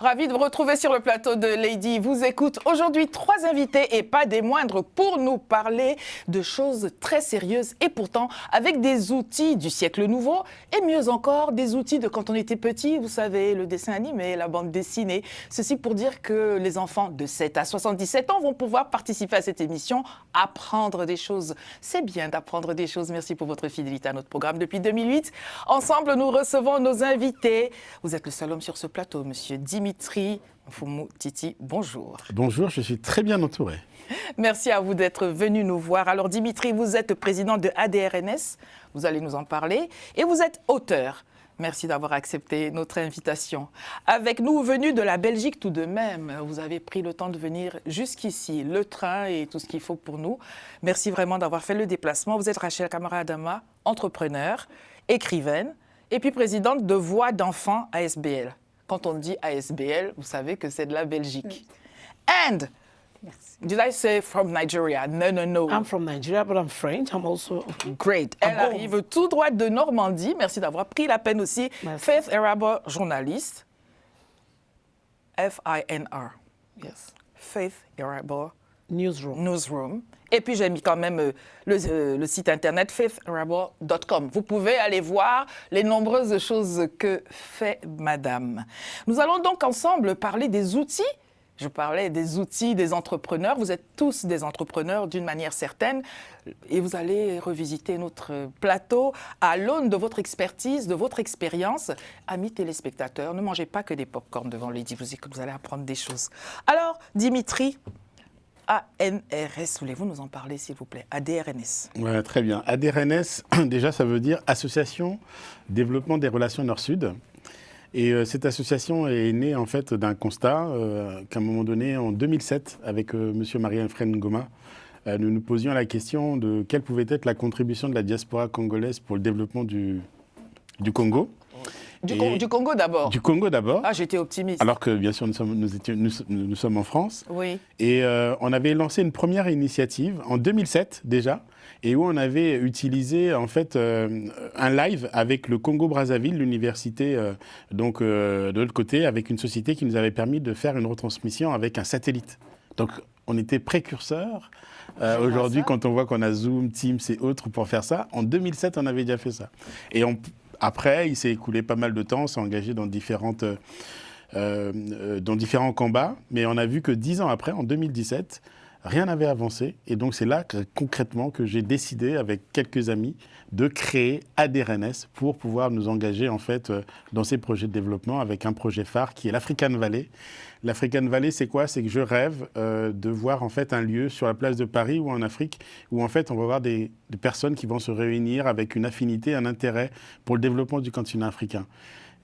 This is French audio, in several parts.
Ravi de vous retrouver sur le plateau de Lady Vous Écoute. Aujourd'hui, 3 invités et pas des moindres pour nous parler de choses très sérieuses et pourtant avec des outils du siècle nouveau et mieux encore des outils de quand on était petit, vous savez, le dessin animé, la bande dessinée. Ceci pour dire que les enfants de 7 à 77 ans vont pouvoir participer à cette émission, apprendre des choses. C'est bien d'apprendre des choses. Merci pour votre fidélité à notre programme depuis 2008. Ensemble, nous recevons nos invités. Vous êtes le seul homme sur ce plateau, monsieur Dimitri Mfumutiti. Bonjour. Bonjour, je suis très bien entouré. Merci à vous d'être venu nous voir. Alors Dimitri, vous êtes président de ADRNS, vous allez nous en parler, et vous êtes auteur. Merci d'avoir accepté notre invitation. Avec nous, venus de la Belgique tout de même, vous avez pris le temps de venir jusqu'ici, le train et tout ce qu'il faut pour nous. Merci vraiment d'avoir fait le déplacement. Vous êtes Rachel Kamara Adama, entrepreneur, écrivaine, et puis présidente de Voix d'enfants ASBL. Quand on dit ASBL, vous savez que c'est de la Belgique. And, did I say from Nigeria? No, no, no. I'm from Nigeria, but I'm French. I'm also... Great. Elle arrive tout droit de Normandie. Merci d'avoir pris la peine aussi. Merci. Faith Irabor, journaliste. F-I-N-R. Yes. Faith Irabor, Newsroom. newsroom. Et puis, j'ai mis quand même le site internet faithirabor.com. Vous pouvez aller voir les nombreuses choses que fait madame. Nous allons donc ensemble parler des outils. Je parlais des outils des entrepreneurs. Vous êtes tous des entrepreneurs d'une manière certaine. Et vous allez revisiter notre plateau à l'aune de votre expertise, de votre expérience. Amis téléspectateurs, ne mangez pas que des pop-corn devant Lady Vous Écoute, vous allez apprendre des choses. Alors, Dimitri, ANRS, voulez-vous nous en parler, s'il vous plaît? ADRNS. Ouais, très bien. ADRNS, déjà, ça veut dire Association Développement des Relations Nord-Sud. Et cette association est née en fait d'un constat qu'à un moment donné, en 2007, avec monsieur Marie-Efren Ngoma, nous nous posions la question de quelle pouvait être la contribution de la diaspora congolaise pour le développement du Congo. Du Congo d'abord. Du Congo d'abord. Ah, j'étais optimiste. Alors que bien sûr, nous sommes en France. Oui. Et on avait lancé une première initiative en 2007 déjà, et où on avait utilisé en fait un live avec le Congo-Brazzaville, l'université de l'autre côté, avec une société qui nous avait permis de faire une retransmission avec un satellite. Donc on était précurseurs. Aujourd'hui, quand on voit qu'on a Zoom, Teams et autres pour faire ça, en 2007, on avait déjà fait ça. Et après, il s'est écoulé pas mal de temps, on s'est engagé dans différents combats, mais on a vu que 10 ans après, en 2017, rien n'avait avancé. Et donc c'est là concrètement que j'ai décidé, avec quelques amis, de créer ADRNS pour pouvoir nous engager en fait dans ces projets de développement avec un projet phare qui est l'African Valley. L'African Valley, c'est quoi? C'est que je rêve de voir en fait un lieu sur la place de Paris ou en Afrique où en fait on va voir des personnes qui vont se réunir avec une affinité, un intérêt pour le développement du continent africain.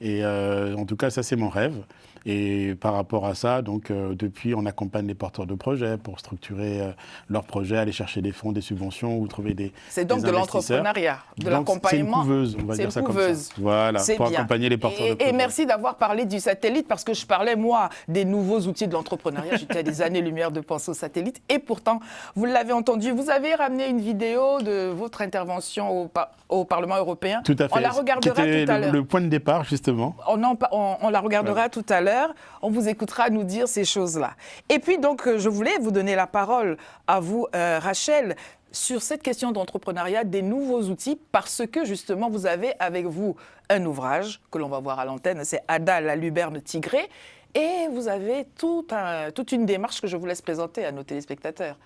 Et en tout cas, ça c'est mon rêve. Et par rapport à ça, donc depuis, on accompagne les porteurs de projets pour structurer leurs projets, aller chercher des fonds, des subventions ou trouver des C'est donc de l'entrepreneuriat, de l'accompagnement. C'est une couveuse, on va dire ça comme ça. Voilà, pour bien. accompagner les porteurs de projets. Et merci d'avoir parlé du satellite, parce que je parlais, moi, des nouveaux outils de l'entrepreneuriat. J'étais à des années-lumière de penser au satellite. Et pourtant, vous l'avez entendu, vous avez ramené une vidéo de votre intervention au Parlement européen. Tout à fait. On la regardera tout à l'heure. Le point de départ, justement. On la regardera tout à l'heure. On vous écoutera nous dire ces choses-là. Et puis, donc, je voulais vous donner la parole à vous, Rachel, sur cette question d'entrepreneuriat, des nouveaux outils, parce que, justement, vous avez avec vous un ouvrage que l'on va voir à l'antenne, c'est Ada, la Luberne Tigrée, et vous avez toute une démarche que je vous laisse présenter à nos téléspectateurs.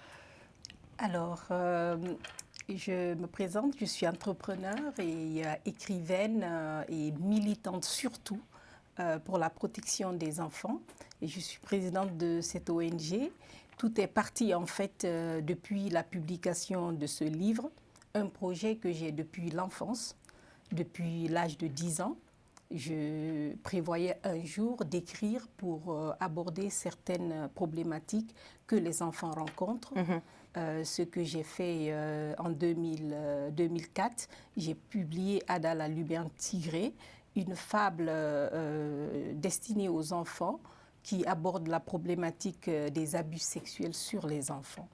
Alors, je me présente, je suis entrepreneur et écrivaine et militante surtout pour la protection des enfants. Et je suis présidente de cette ONG. Tout est parti en fait depuis la publication de ce livre, un projet que j'ai depuis l'enfance, depuis l'âge de 10 ans. Je prévoyais un jour d'écrire pour aborder certaines problématiques que les enfants rencontrent. Ce que j'ai fait en 2004, j'ai publié Ada, la Luberne Tigrée, une fable destinée aux enfants qui aborde la problématique des abus sexuels sur les enfants.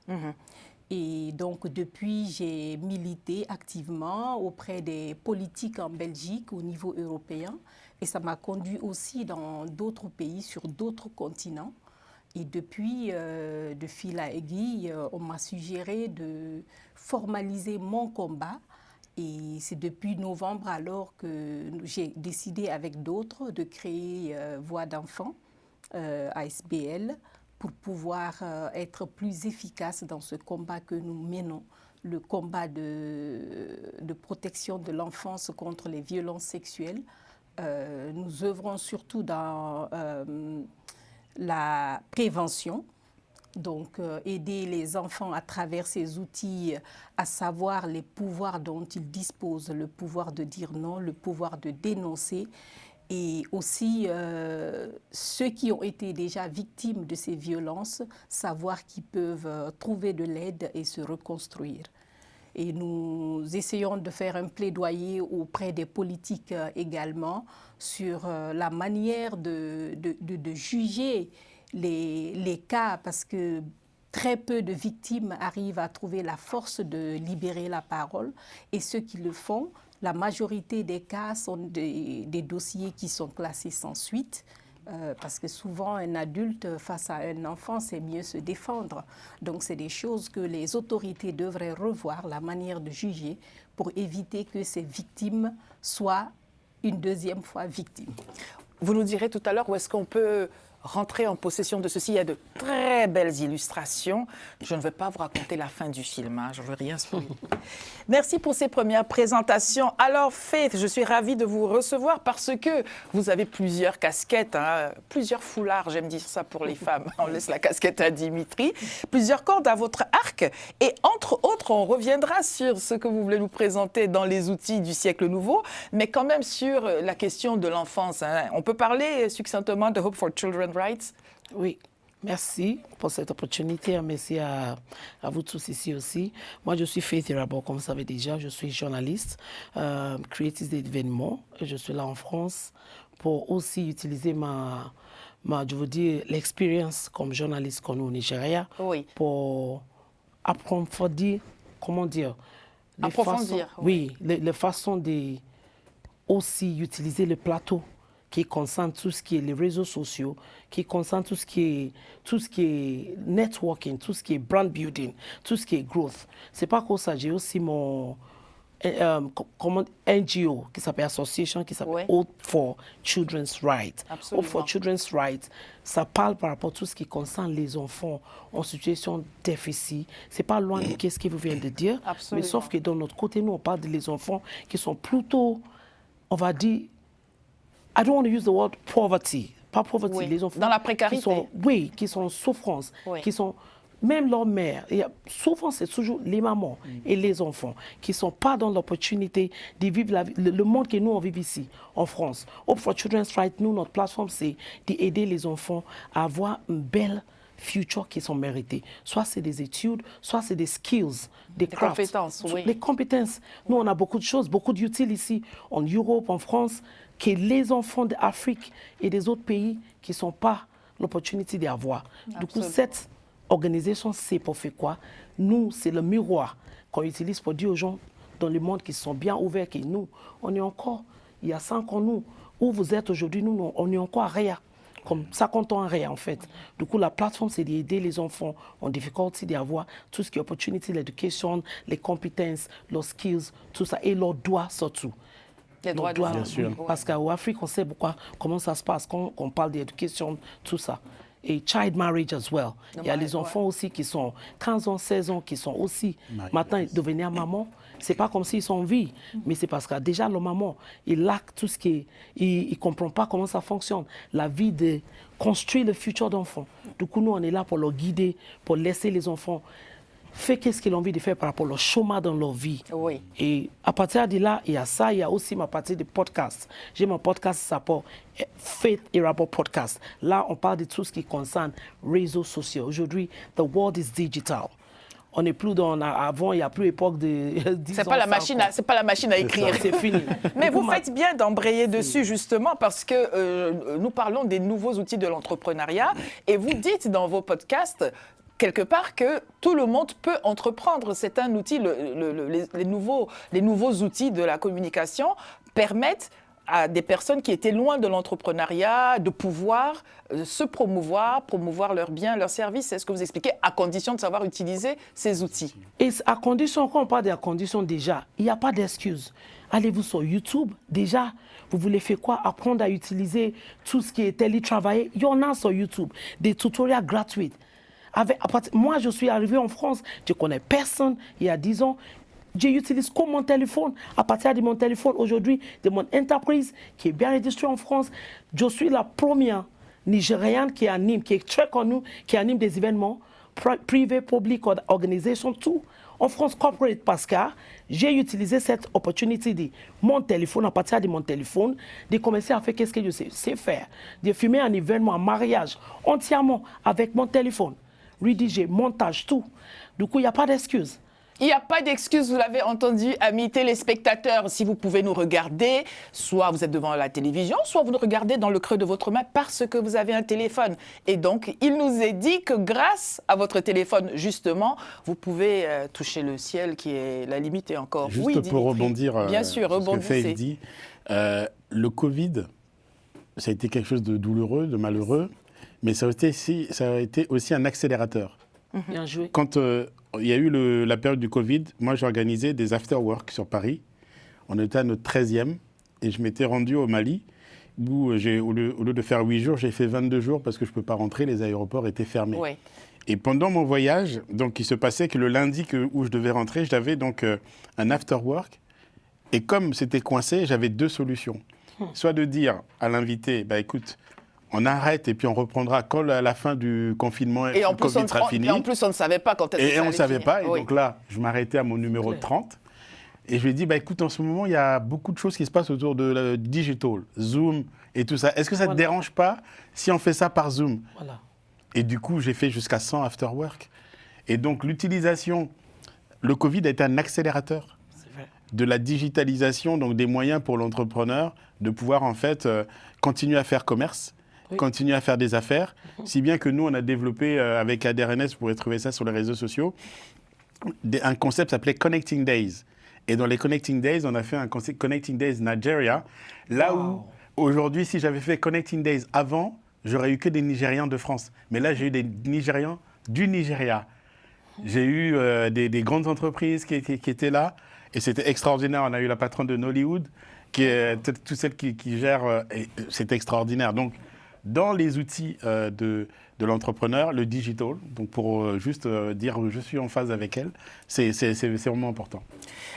Et donc, depuis, j'ai milité activement auprès des politiques en Belgique au niveau européen, Et ça m'a conduit aussi dans d'autres pays, sur d'autres continents. Et depuis, de fil à aiguille, on m'a suggéré de formaliser mon combat. Et c'est depuis novembre alors que j'ai décidé avec d'autres de créer Voix d'enfants, ASBL, pour pouvoir être plus efficace dans ce combat que nous menons, le combat de protection de l'enfance contre les violences sexuelles. Nous œuvrons surtout dans la prévention, donc aider les enfants à travers ces outils à savoir les pouvoirs dont ils disposent, le pouvoir de dire non, le pouvoir de dénoncer, et aussi ceux qui ont été déjà victimes de ces violences, savoir qu'ils peuvent trouver de l'aide et se reconstruire. Et nous essayons de faire un plaidoyer auprès des politiques également sur la manière de juger les cas, parce que très peu de victimes arrivent à trouver la force de libérer la parole. Et ceux qui le font, la majorité des cas sont des dossiers qui sont classés sans suite. Parce que souvent, un adulte face à un enfant, c'est mieux se défendre. Donc, c'est des choses que les autorités devraient revoir, la manière de juger, pour éviter que ces victimes soient une deuxième fois victimes. Vous nous direz tout à l'heure où est-ce qu'on peut rentrer en possession de ceci. Il y a de très belles illustrations. Je ne vais pas vous raconter la fin du film, hein. Je ne veux rien spoiler. Merci pour ces premières présentations. Alors, Faith, je suis ravie de vous recevoir parce que vous avez plusieurs casquettes, hein, plusieurs foulards, j'aime dire ça pour les femmes. On laisse la casquette à Dimitri. Plusieurs cordes à votre arc. Et entre autres, on reviendra sur ce que vous voulez nous présenter dans les outils du siècle nouveau, mais quand même sur la question de l'enfance, hein. On peut parler succinctement de Hope for Children's Rights? Oui, merci pour cette opportunité. Merci à vous tous ici aussi. Moi, je suis Faith Irabor, comme vous savez déjà. Je suis journaliste, créatrice d'événements. Je suis là en France pour aussi utiliser je veux dire, l'expérience comme journaliste qu'on a au Nigeria, oui, pour approfondir, comment dire, les façons de aussi utiliser le plateau qui concerne tout ce qui est les réseaux sociaux, qui concerne tout ce qui est networking, tout ce qui est brand building, tout ce qui est growth. C'est pas que ça, j'ai aussi mon NGO qui s'appelle Association, qui s'appelle Hope for Children's Rights. Absolument. Hope for Children's Rights, ça parle par rapport à tout ce qui concerne les enfants en situation de déficit. C'est pas loin de ce que vous venez de dire, Absolument. mais sauf que de notre côté, nous, on parle des enfants qui sont plutôt, on va dire, I don't want to use the word poverty. Pas pauvreté, oui, les enfants dans la précarité. Qui sont en souffrance, oui, qui sont, même leur mère. Souvent, c'est toujours les mamans et les enfants qui ne sont pas dans l'opportunité de vivre le monde que nous, on vit ici, en France. Hope for Children's Rights, nous, notre plateforme, c'est d'aider les enfants à avoir une belle future qui sont méritées. Soit c'est des études, soit c'est des skills, des crafts. Compétences, oui. Les compétences. Nous, on a beaucoup de choses, beaucoup d'utiles ici, en Europe, en France, que les enfants d'Afrique et des autres pays qui ne sont pas l'opportunité d'avoir. Du coup, cette organisation, c'est pour faire quoi? Nous, c'est le miroir qu'on utilise pour dire aux gens dans le monde qui sont bien ouverts que nous, on est encore, il y a 5 ans, nous, où vous êtes aujourd'hui, nous, on est encore à rien. Comme 50 ans à rien, en fait. Du coup, la plateforme, c'est d'aider les enfants en difficulté d'avoir tout ce qui est opportunité, l'éducation, les compétences, leurs skills, tout ça, et leurs droits surtout. Les droits de bien sûr. Parce qu'en Afrique, on sait comment ça se passe quand on parle d'éducation, tout ça. Et child marriage as well. Il y a les enfants aussi qui sont 15 ans, 16 ans, qui sont aussi maintenant devenir maman. C'est pas comme s'ils sont en vie, mais c'est parce que déjà leur maman, il laque tout ce qui est, il comprend pas comment ça fonctionne. La vie de construire le futur d'enfant. Du coup, nous on est là pour leur guider, pour laisser les enfants faire qu'est-ce qu'ils ont envie de faire par rapport au chemin dans leur vie. Oui. Et à partir de là, il y a ça, il y a aussi ma partie de podcast. J'ai mon podcast qui s'appelle Faith Irabor Podcast. Là, on parle de tout ce qui concerne réseaux sociaux. Aujourd'hui, the world is digital. On n'est plus dans avant, il n'y a plus époque de 10 c'est pas la machine à écrire. C'est fini. Mais vous faites bien d'embrayer dessus justement parce que nous parlons des nouveaux outils de l'entrepreneuriat et vous dites dans vos podcasts quelque part que tout le monde peut entreprendre. C'est un outil, les nouveaux outils de la communication permettent à des personnes qui étaient loin de l'entrepreneuriat de pouvoir se promouvoir leurs biens, leurs services. C'est ce que vous expliquez, à condition de savoir utiliser ces outils. Et à condition, quand on parle de la condition déjà, il n'y a pas d'excuse. Allez-vous sur YouTube, déjà, vous voulez faire quoi? Apprendre à utiliser tout ce qui est télétravail. Il y en a sur YouTube, des tutoriels gratuits. Moi, je suis arrivé en France, je ne connais personne il y a 10 ans. J'utilise comme mon téléphone. À partir de mon téléphone, aujourd'hui, de mon entreprise qui est bien enregistrée en France, je suis la première Nigériane qui est très connue, qui anime des événements privés, publics, organisations, tout. En France corporate, parce que j'ai utilisé cette opportunité de mon téléphone, à partir de mon téléphone, de commencer à faire ce que je sais faire. De filmer un événement, un mariage, entièrement avec mon téléphone. Rédiger, montage, tout. Du coup, il n'y a pas d'excuse. Il n'y a pas d'excuse, vous l'avez entendu, amis téléspectateurs. Si vous pouvez nous regarder, soit vous êtes devant la télévision, soit vous nous regardez dans le creux de votre main parce que vous avez un téléphone. Et donc, il nous est dit que grâce à votre téléphone, justement, vous pouvez toucher le ciel qui est la limite et encore. Juste oui, pour rebondir bien sûr, sur ce que Faith dit, le Covid, ça a été quelque chose de douloureux, de malheureux, mais ça a été aussi un accélérateur. Bien joué. Quand il y a eu la période du Covid, moi j'ai organisé des after-work sur Paris. On était à notre 13e et je m'étais rendu au Mali où au lieu de faire 8 jours, j'ai fait 22 jours parce que je ne peux pas rentrer, les aéroports étaient fermés. Oui. Et pendant mon voyage, donc, il se passait que le lundi où je devais rentrer, j'avais donc un after-work. Et comme c'était coincé, j'avais 2 solutions. Soit de dire à l'invité, bah, écoute, on arrête et puis on reprendra quand à la fin du confinement et le Covid sera fini. Et en plus, on ne savait pas quand est-ce que ça allait on ne savait pas. Et oui. donc là, je m'arrêtais à mon numéro 30. Et je lui ai dit, bah, écoute, en ce moment, il y a beaucoup de choses qui se passent autour de la digital, Zoom et tout ça. Est-ce que ça ne te dérange pas si on fait ça par Zoom? Voilà. Et du coup, j'ai fait jusqu'à 100 after-work. Et donc, l'utilisation, le Covid a été un accélérateur de la digitalisation, donc des moyens pour l'entrepreneur de pouvoir en fait continuer à faire commerce, continuer à faire des affaires, si bien que nous, on a développé avec ADRNS, vous pourrez trouver ça sur les réseaux sociaux, un concept s'appelait Connecting Days. Et dans les Connecting Days, on a fait un concept Connecting Days Nigeria, là où aujourd'hui, si j'avais fait Connecting Days avant, j'aurais eu que des Nigérians de France. Mais là, j'ai eu des Nigérians du Nigeria. J'ai eu des grandes entreprises qui étaient là. Et c'était extraordinaire. On a eu la patronne de Nollywood, qui est toute celle qui gère. C'est extraordinaire. Donc, dans les outils de l'entrepreneur, le digital, donc pour juste dire je suis en phase avec elle, c'est vraiment important.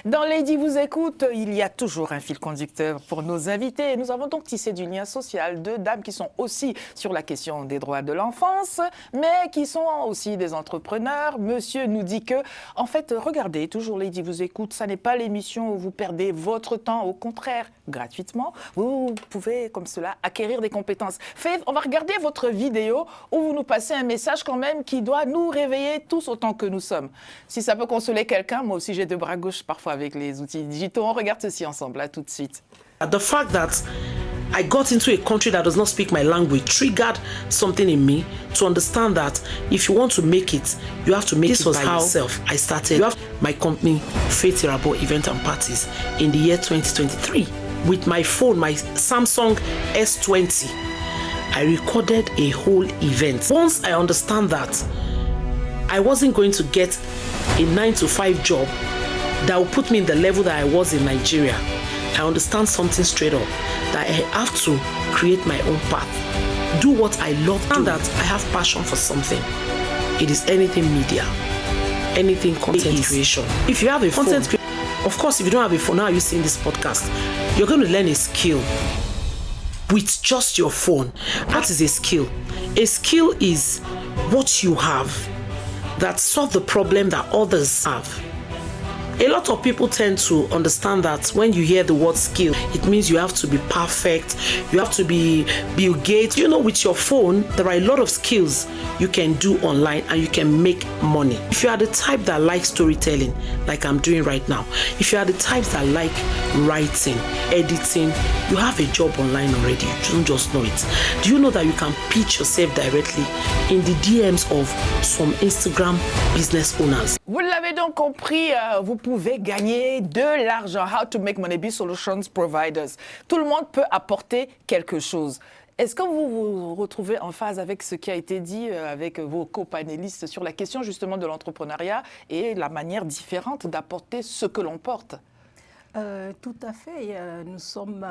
Dans Lady vous écoute, il y a toujours un fil conducteur pour nos invités. Nous avons donc tissé du lien social, 2 dames qui sont aussi sur la question des droits de l'enfance, mais qui sont aussi des entrepreneurs. Monsieur nous dit que, en fait, regardez, toujours Lady vous écoute, ça n'est pas l'émission où vous perdez votre temps. Au contraire, gratuitement, vous pouvez, comme cela, acquérir des compétences. Faith, on va regarder votre vidéo où vous nous passez un message quand même qui doit nous réveiller tous autant que nous sommes. Si ça peut consoler quelqu'un, moi aussi j'ai 2 bras gauches parfois avec les outils digitaux. On regarde ceci ensemble, là tout de suite. The fact that I got into a country that does not speak my language triggered something in me to understand that if you want to make it, you have to make it by yourself. I started my company, Faith Irabo Event and Parties, in the year 2023. With my phone, my Samsung S20, I recorded a whole event. Once I understand that I wasn't going to get a 9-to-5 job that will put me in the level that I was in Nigeria, I understand something straight up, that I have to create my own path, do what I love, and that I have passion for something. It is anything media, anything content creation. If you have a phone, of course, if you don't have a phone, now you're seeing this podcast, you're going to learn a skill with just your phone. What is a skill? A skill is what you have that solve the problem that others have. A lot of people tend to understand that when you hear the word skill, it means you have to be perfect, you have to be Bill Gates. You know, with your phone, there are a lot of skills you can do online and you can make money. If you are the type that likes storytelling, like I'm doing right now, if you are the type that like writing, editing, you have a job online already, you don't just know it. Do you know that you can pitch yourself directly in the DMs of some Instagram business owners? Vous l'avez donc compris, vous pouvez gagner de l'argent. How to make money, be solutions providers. Tout le monde peut apporter quelque chose. Est-ce que vous vous retrouvez en phase avec ce qui a été dit avec vos co-panélistes sur la question justement de l'entrepreneuriat et la manière différente d'apporter ce que l'on porte? Tout à fait. Nous sommes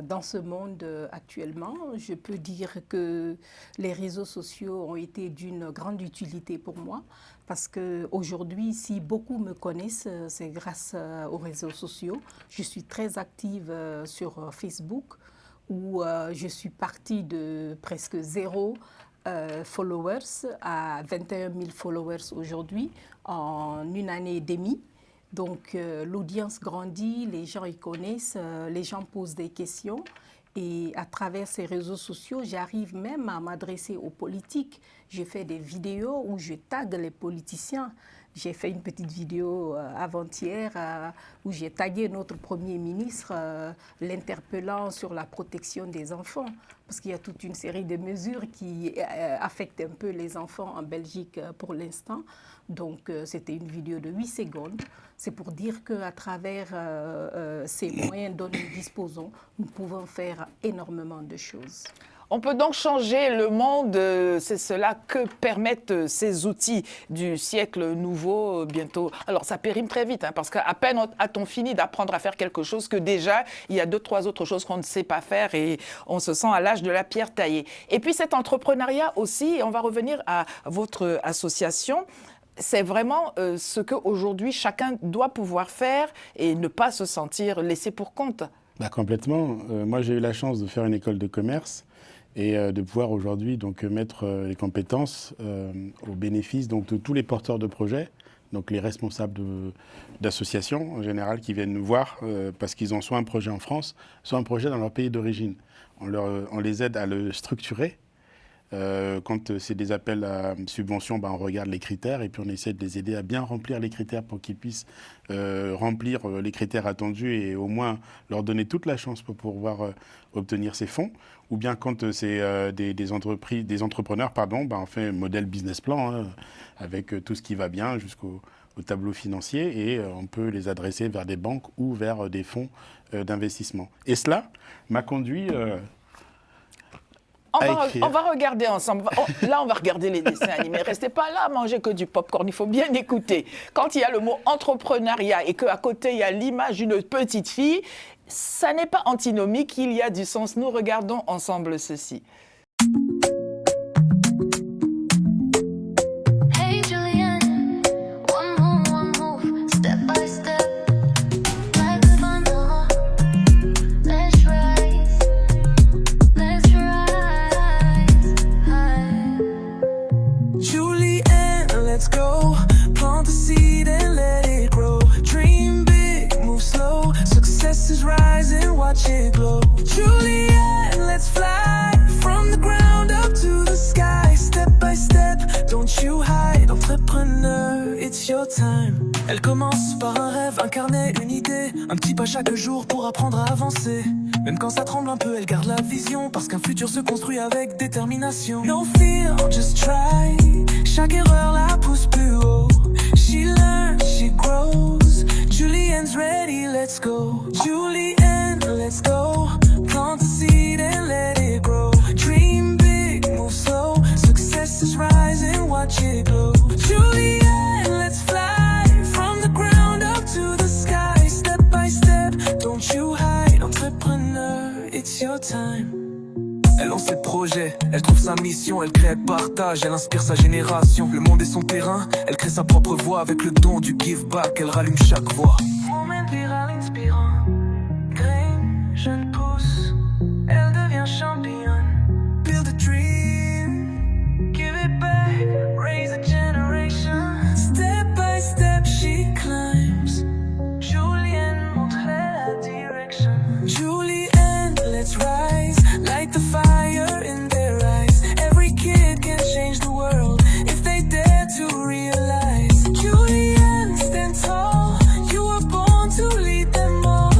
dans ce monde actuellement. Je peux dire que les réseaux sociaux ont été d'une grande utilité pour moi parce qu'aujourd'hui, si beaucoup me connaissent, c'est grâce aux réseaux sociaux. Je suis très active sur Facebook où je suis partie de presque 0 followers à 21 000 followers aujourd'hui en une année et demie. Donc l'audience grandit, les gens y connaissent, les gens posent des questions et à travers ces réseaux sociaux, j'arrive même à m'adresser aux politiques. Je fais des vidéos où je tague les politiciens. J'ai fait une petite vidéo avant-hier où j'ai tagué notre Premier ministre, l'interpellant sur la protection des enfants. Parce qu'il y a toute une série de mesures qui affectent un peu les enfants en Belgique pour l'instant. Donc c'était une vidéo de 8 secondes. C'est pour dire qu'à travers ces moyens dont nous disposons, nous pouvons faire énormément de choses. On peut donc changer le monde, c'est cela que permettent ces outils du siècle nouveau bientôt. Alors ça périme très vite, parce qu'à peine a-t-on fini d'apprendre à faire quelque chose que déjà il y a 2-3 autres choses qu'on ne sait pas faire et on se sent à l'âge de la pierre taillée. Et puis cet entrepreneuriat aussi, et on va revenir à votre association, c'est vraiment ce qu'aujourd'hui chacun doit pouvoir faire et ne pas se sentir laissé pour compte. Complètement. Moi j'ai eu la chance de faire une école de commerce et de pouvoir aujourd'hui donc mettre les compétences au bénéfice donc de tous les porteurs de projets, donc les responsables d'associations en général qui viennent nous voir parce qu'ils ont soit un projet en France, soit un projet dans leur pays d'origine. On les aide à le structurer. Quand c'est des appels à subventions, on regarde les critères et puis on essaie de les aider à bien remplir les critères pour qu'ils puissent remplir les critères attendus et au moins leur donner toute la chance pour pouvoir obtenir ces fonds. Ou bien quand c'est des entrepreneurs, on fait un modèle business plan avec tout ce qui va bien jusqu'au tableau financier et on peut les adresser vers des banques ou vers des fonds d'investissement. Et cela m'a conduit... On va regarder ensemble. Là, on va regarder les dessins animés. Restez pas là à manger que du popcorn. Il faut bien écouter. Quand il y a le mot entrepreneuriat et qu'à côté, il y a l'image d'une petite fille, ça n'est pas antinomique, il y a du sens. Nous regardons ensemble ceci. Elle commence par un rêve, incarner une idée, un petit pas chaque jour pour apprendre à avancer. Même quand ça tremble un peu, elle garde la vision, parce qu'un futur se construit avec détermination. No fear, just try. Chaque erreur la pousse plus haut. She learns, she grows. Julienne's ready, let's go. Julienne, let's go. Plant the seed and let it grow. Dream big, move slow. Success is rising, watch it glow. Julienne, let's fly from the ground up to the sky. Step by step, don't you hide. Entrepreneur, it's your time. Elle lance ses projets, elle trouve sa mission, elle crée, elle partage, elle inspire sa génération. Le monde est son terrain, elle crée sa propre voix avec le don du give back, elle rallume chaque voix. Moment viral inspirant, graine, jeune pousse, elle devient championne. Build a dream, give it back, raise a generation. Step by step she climbs, Julienne montre la direction. Julienne, let's rise, light the fire in their eyes. Every kid can change the world if they dare to realize. Julienne, stand tall, you were born to lead them all.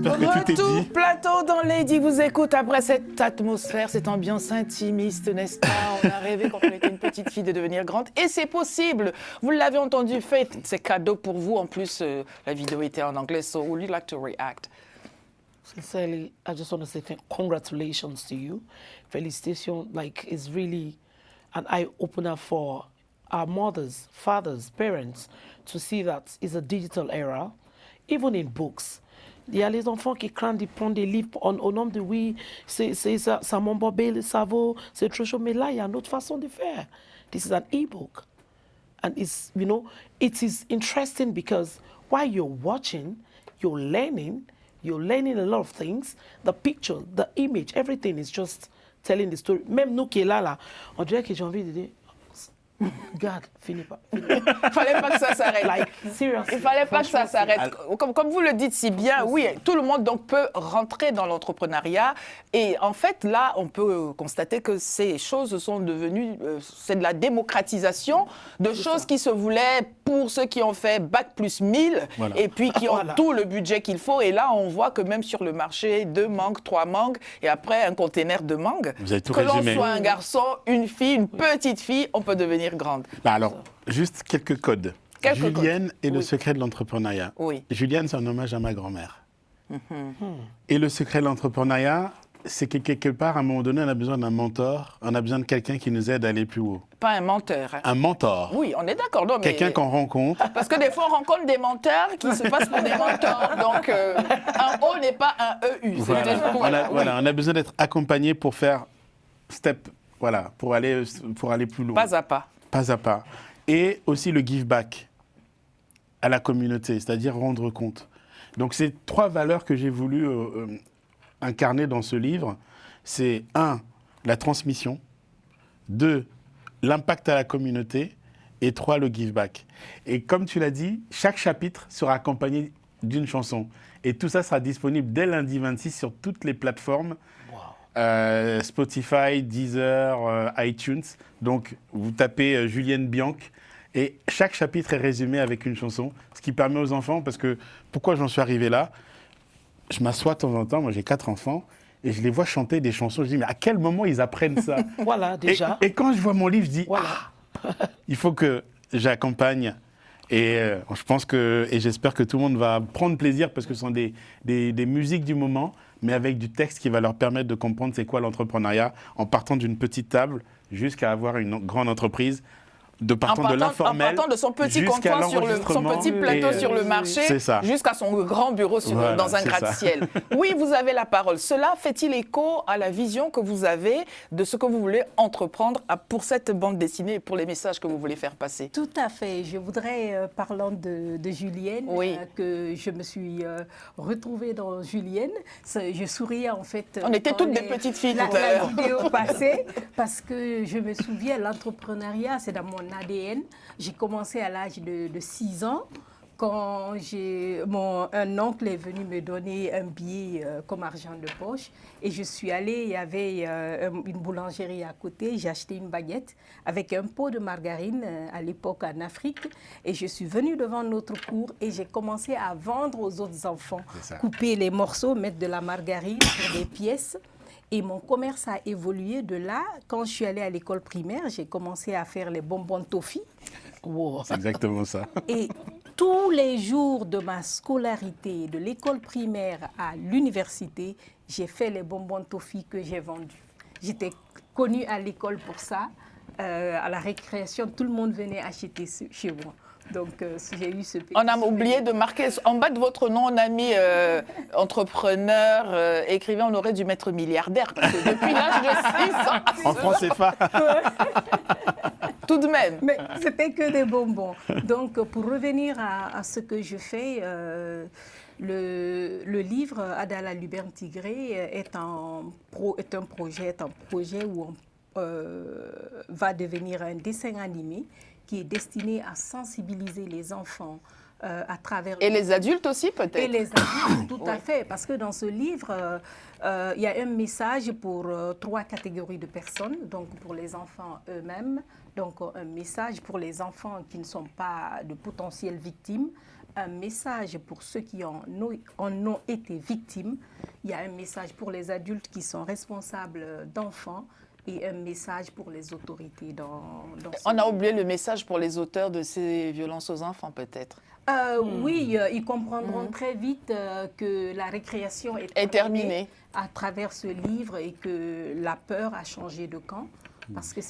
j'espère que tout est Retour dit. plateau dans Lady vous écoute après cette atmosphère, cette ambiance intimiste, n'est-ce pas? On a rêvé quand on était une petite fille de devenir grande et c'est possible. Vous l'avez entendu, Faith, c'est cadeau pour vous. En plus, la vidéo était en anglais, so would you like to react? Sincerely, I just want to say congratulations to you. Felicitation, like, is really an eye-opener for our mothers, fathers, parents, to see that it's a digital era, even in books. Il y a les enfants qui craignent de prendre des livres au nom de oui, ça m'embobé le cerveau, c'est trop chaud. Mais là, il y a une autre façon de faire. This is an e-book. And it's, you know, it is interesting because while you're watching, you're learning a lot of things. The picture, the image, everything is just telling the story. Même nous qui est là, on dirait que j'ai envie de dire, regarde, finis pas. Il fallait pas que ça s'arrête. Like, seriously. Il fallait pas que ça s'arrête. Comme vous le dites si bien, oui, tout le monde donc peut rentrer dans l'entrepreneuriat. Et en fait, là, on peut constater que ces choses sont devenues, c'est de la démocratisation de choses qui se voulaient pour ceux qui ont fait bac plus 1000 Voilà. et puis qui ont tout le budget qu'il faut. Et là, on voit que même sur le marché, 2 mangues, 3 mangues et après un container de mangues. Vous avez tout que l'on résumé. soit un garçon, une fille, une petite fille, on peut devenir grande. Bah alors, juste quelques codes. Quelques Julienne codes. et le Oui. secret de l'entrepreneuriat. Oui. Julienne, c'est un hommage à ma grand-mère. Et le secret de l'entrepreneuriat, c'est que quelque part, à un moment donné, on a besoin d'un mentor, on a besoin de quelqu'un qui nous aide à aller plus haut. Pas un menteur. Hein. Un mentor. Oui, on est d'accord. Non, mais- Quelqu'un qu'on rencontre. Parce que des fois, on rencontre des menteurs qui se passent pour des mentors. Donc, un O n'est pas un EU. Voilà. On a besoin d'être accompagné pour faire step, voilà, pour aller plus loin. Pas à pas. Pas à pas. Et aussi le give back à la communauté, c'est-à-dire rendre compte. Donc, c'est 3 valeurs que j'ai voulu incarner dans ce livre. C'est 1, la transmission. 2, l'impact à la communauté. Et 3, le give back. Et comme tu l'as dit, chaque chapitre sera accompagné d'une chanson. Et tout ça sera disponible dès lundi 26 sur toutes les plateformes. Spotify, Deezer, iTunes. Donc, vous tapez Julienne Bianc et chaque chapitre est résumé avec une chanson, ce qui permet aux enfants, parce que pourquoi j'en suis arrivé là? Je m'assois de temps en temps, moi j'ai 4 enfants, et je les vois chanter des chansons, je dis mais à quel moment ils apprennent ça? Voilà, déjà. Et quand je vois mon livre, je dis Voilà. il faut que j'accompagne. Et je pense que, et j'espère que tout le monde va prendre plaisir parce que ce sont des musiques du moment, mais avec du texte qui va leur permettre de comprendre c'est quoi l'entrepreneuriat en partant d'une petite table jusqu'à avoir une grande entreprise. De partant de l'informel en partant de son petit jusqu'à comptoir, son l'enregistrement petit plateau et, sur le marché, c'est ça. jusqu'à son grand bureau Voilà, dans un c'est ça. gratte-ciel. Oui, vous avez la parole. Cela fait-il écho à la vision que vous avez de ce que vous voulez entreprendre pour cette bande dessinée et pour les messages que vous voulez faire passer? Tout à fait. Je voudrais, parlant de Julienne, Oui. Que je me suis retrouvée dans Julienne. Je souriais en fait. On était quand toutes des petites filles tout à la l'heure. vidéo passée, parce que je me souviens, l'entrepreneuriat, c'est dans mon ADN. J'ai commencé à l'âge de 6 ans. Quand un oncle est venu me donner un billet comme argent de poche et je suis allée, il y avait une boulangerie à côté, j'ai acheté une baguette avec un pot de margarine à l'époque en Afrique et je suis venue devant notre cour et j'ai commencé à vendre aux autres enfants, couper les morceaux, mettre de la margarine sur des pièces. Et mon commerce a évolué de là. Quand je suis allée à l'école primaire, j'ai commencé à faire les bonbons toffee. Wow. c'est exactement ça. Et tous les jours de ma scolarité, de l'école primaire à l'université, j'ai fait les bonbons toffee que j'ai vendus. J'étais connue à l'école pour ça. À la récréation, tout le monde venait acheter chez moi. Donc, j'ai eu ce petit... On a oublié de marquer en bas de votre nom, on a mis entrepreneur, écrivain, on aurait dû mettre milliardaire, parce que depuis l'âge de 6 ans, En France, c'est pas. tout de même. Mais c'était que des bonbons. Donc, pour revenir à ce que je fais, le livre Adala Luberne Tigré est un projet où on va devenir un dessin animé qui est destiné à sensibiliser les enfants à travers... Et les adultes aussi, peut-être? Et les adultes, tout à fait. Parce que dans ce livre, il y a un message pour 3 catégories de personnes. Donc, pour les enfants eux-mêmes. Donc, un message pour les enfants qui ne sont pas de potentielles victimes. Un message pour ceux qui en ont été victimes. Il y a un message pour les adultes qui sont responsables d'enfants. Et un message pour les autorités dans On a oublié le message pour les auteurs de ces violences aux enfants, peut-être. Oui, ils comprendront très vite que la récréation est terminée à travers ce livre et que la peur a changé de camp.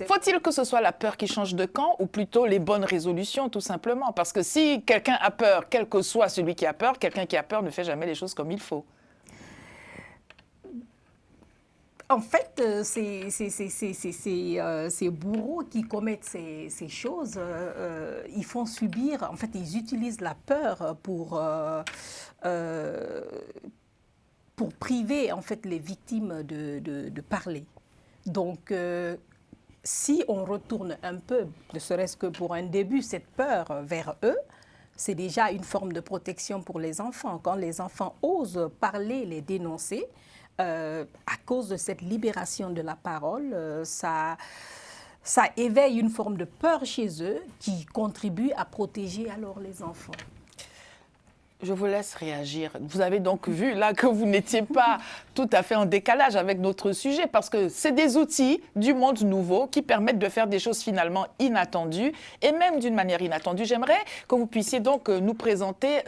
Faut-il que ce soit la peur qui change de camp ou plutôt les bonnes résolutions, tout simplement? Parce que si quelqu'un a peur, quel que soit celui qui a peur, quelqu'un qui a peur ne fait jamais les choses comme il faut. En fait, ces bourreaux qui commettent ces choses, ils font subir, en fait, ils utilisent la peur pour priver, en fait, les victimes de parler. Donc, si on retourne un peu, ne serait-ce que pour un début, cette peur vers eux, c'est déjà une forme de protection pour les enfants. Quand les enfants osent parler, les dénoncer, à cause de cette libération de la parole, ça éveille une forme de peur chez eux qui contribue à protéger alors les enfants. Je vous laisse réagir. Vous avez donc vu là que vous n'étiez pas tout à fait en décalage avec notre sujet parce que c'est des outils du monde nouveau qui permettent de faire des choses finalement inattendues et même d'une manière inattendue. J'aimerais que vous puissiez donc nous présenter,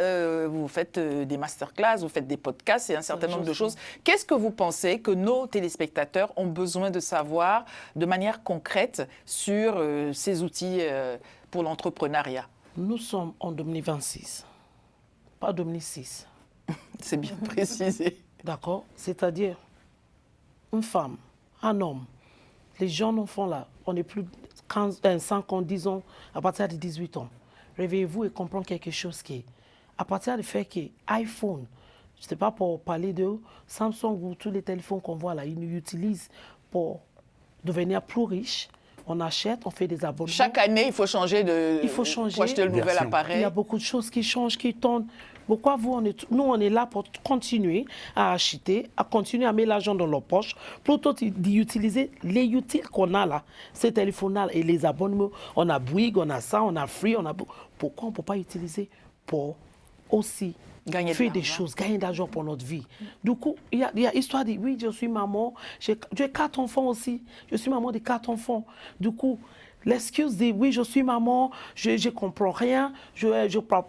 vous faites des masterclass, vous faites des podcasts et un certain nombre de choses. Qu'est-ce que vous pensez que nos téléspectateurs ont besoin de savoir de manière concrète sur ces outils pour l'entrepreneuriat? Nous sommes en 2026. Pas 2006. C'est bien précisé. D'accord? C'est-à-dire, une femme, un homme, les jeunes enfants là, on est plus de 5 ans, 10 ans, à partir de 18 ans. Réveillez-vous et comprenez quelque chose qui est, à partir du fait que iPhone, je ne sais pas pour parler de Samsung ou tous les téléphones qu'on voit là, ils nous utilisent pour devenir plus riches. On achète, on fait des abonnements. Chaque année, il faut changer pour acheter le nouvel appareil. Il y a beaucoup de choses qui changent, qui tournent. Pourquoi nous, on est là pour continuer à acheter, à continuer à mettre l'argent dans nos poches, plutôt d'utiliser les utiles qu'on a là, ces téléphones-là et les abonnements. On a Bouygues, on a ça, on a Free, on a... Pourquoi on ne peut pas utiliser pour aussi faire des choses, gagner de l'argent pour notre vie? Du coup, il y a histoire de, oui, je suis maman, j'ai 4 enfants aussi, je suis maman de 4 enfants. Du coup, l'excuse de, oui, je suis maman, je ne comprends rien, je ne parle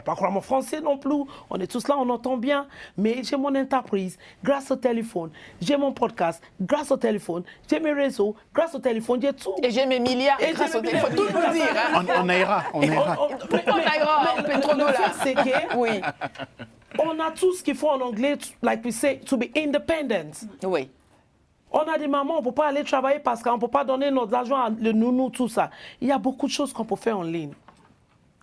pas couramment français non plus, on est tous là, on entend bien, mais j'ai mon entreprise grâce au téléphone, j'ai mon podcast grâce au téléphone, j'ai mes réseaux grâce au téléphone, j'ai tout. Et j'ai mes milliards grâce au téléphone, tout nous dire. Hein. On ira. On ira, pétrodollar. C'est que, oui. On a tout ce qu'il faut en anglais, like we say, to be independent. Oui. On a des mamans, on ne peut pas aller travailler parce qu'on ne peut pas donner notre argent à le nounou, tout ça. Il y a beaucoup de choses qu'on peut faire en ligne.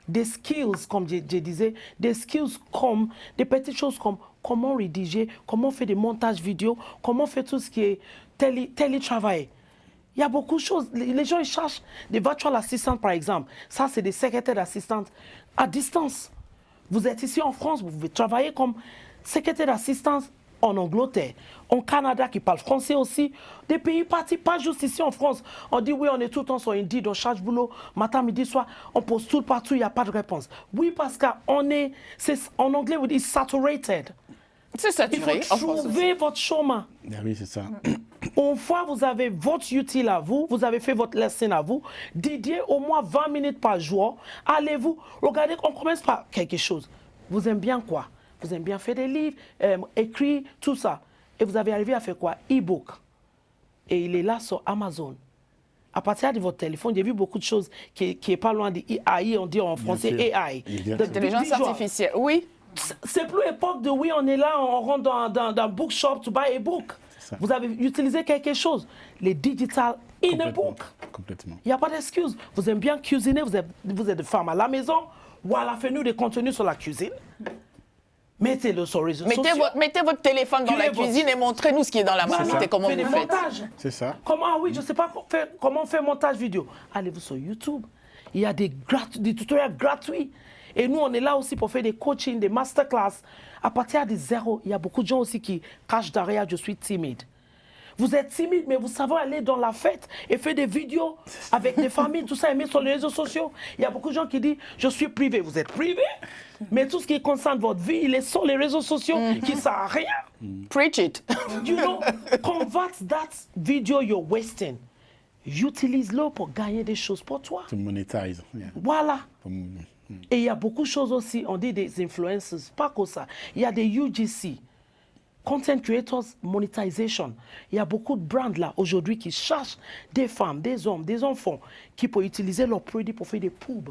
Des skills, comme je disais, des skills comme des petites choses comme comment rédiger, comment faire des montages vidéo, comment faire tout ce qui est télétravail. Il y a beaucoup de choses. Les gens ils cherchent des virtual assistants, par exemple. Ça, c'est des secrétaires d'assistants à distance. Vous êtes ici en France, vous pouvez travailler comme secrétaire d'assistance en Angleterre, en Canada qui parle français aussi, des pays partis, pas juste ici en France. On dit oui, on est tout le temps sur Indeed, on cherche boulot, matin, midi, soir, on pose tout partout, il n'y a pas de réponse. Oui, parce qu'en anglais, on dit saturated. C'est saturé. Il faut trouver votre chemin. Ah oui, c'est ça. Une fois vous avez votre utile à vous, vous avez fait votre lesson à vous, dédiez au moins 20 minutes par jour, allez-vous, regardez, on commence par quelque chose. Vous aimez bien quoi? Vous aimez bien faire des livres, écrire, tout ça. Et vous avez arrivé à faire quoi? E-book. Et il est là sur Amazon. À partir de votre téléphone, j'ai vu beaucoup de choses qui n'est pas loin de AI, on dit en français AI. L'intelligence artificielle, oui. C'est plus l'époque de oui, on est là, on rentre dans bookshop to buy a book. Vous avez utilisé quelque chose. Les digital in a book. Complètement. Il n'y a pas d'excuse. Vous aimez bien cuisiner, vous êtes de femme à la maison, ou à la fenêtre des contenus sur la cuisine. Mettez-le sur les réseaux sociaux. Mettez votre téléphone dans la cuisine et montrez-nous ce qui est dans la marmite et comment vous faites. C'est ça. Comment, oui, je ne sais pas comment faire montage vidéo. Allez-vous sur YouTube. Il y a des tutoriels gratuits. Et nous, on est là aussi pour faire des coachings, des masterclass. À partir de zéro, il y a beaucoup de gens aussi qui cachent derrière « je suis timide ». Vous êtes timide, mais vous savez aller dans la fête et faire des vidéos avec des familles, tout ça, et mettre sur les réseaux sociaux. Il y a beaucoup de gens qui disent « je suis privé ». Vous êtes privé, mais tout ce qui concerne votre vie, il est sur les réseaux sociaux qui ne sert à rien. Preach it. You know, convert that video you're wasting. Utilise-le pour gagner des choses pour toi. To monetize. Yeah. Voilà. Et il y a beaucoup de choses aussi, on dit des influencers, pas que ça. Il y a des UGC. Content Creators Monetization. Il y a beaucoup de brands là aujourd'hui qui cherchent des femmes, des hommes, des enfants qui peuvent utiliser leurs produits pour faire des pubs.